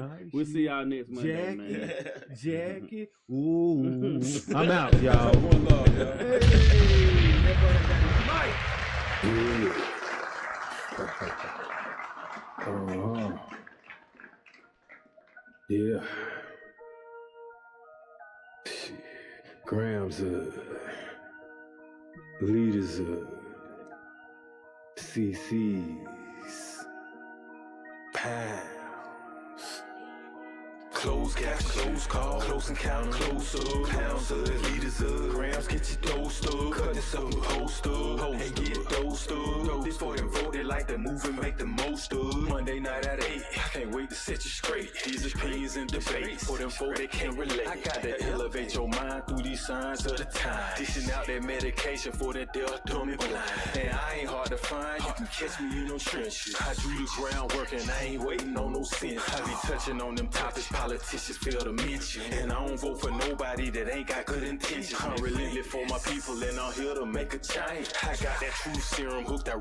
Speaker 3: night.
Speaker 2: We'll see y'all next Monday, man.
Speaker 3: Jackie. Ooh. I'm out, y'all.
Speaker 4: One love, y'all.
Speaker 3: Hey,
Speaker 8: yeah. Grams leaders CC's pounds.
Speaker 1: Close caps, close call, close encounter, close up, pounds of, liters of, grams, get your dosed up, cut this up, host up, and get dosed up. This for them vote, they like to move and make the most of. Monday night at 8, I can't wait to set you straight. These opinions and debates, for them folk they can't relate. I got to elevate your mind through these signs of the time. Dishing out that medication for that deaf, dumb and blind. And I ain't hard to find, you can catch me in no trenches. I do the groundwork and I ain't waiting on no sense. I be touching on them topics politicians fail to mention. And I don't vote for nobody that ain't got good intentions. I'm relentless for my people and I'm here to make a change. I got that true serum hooked, I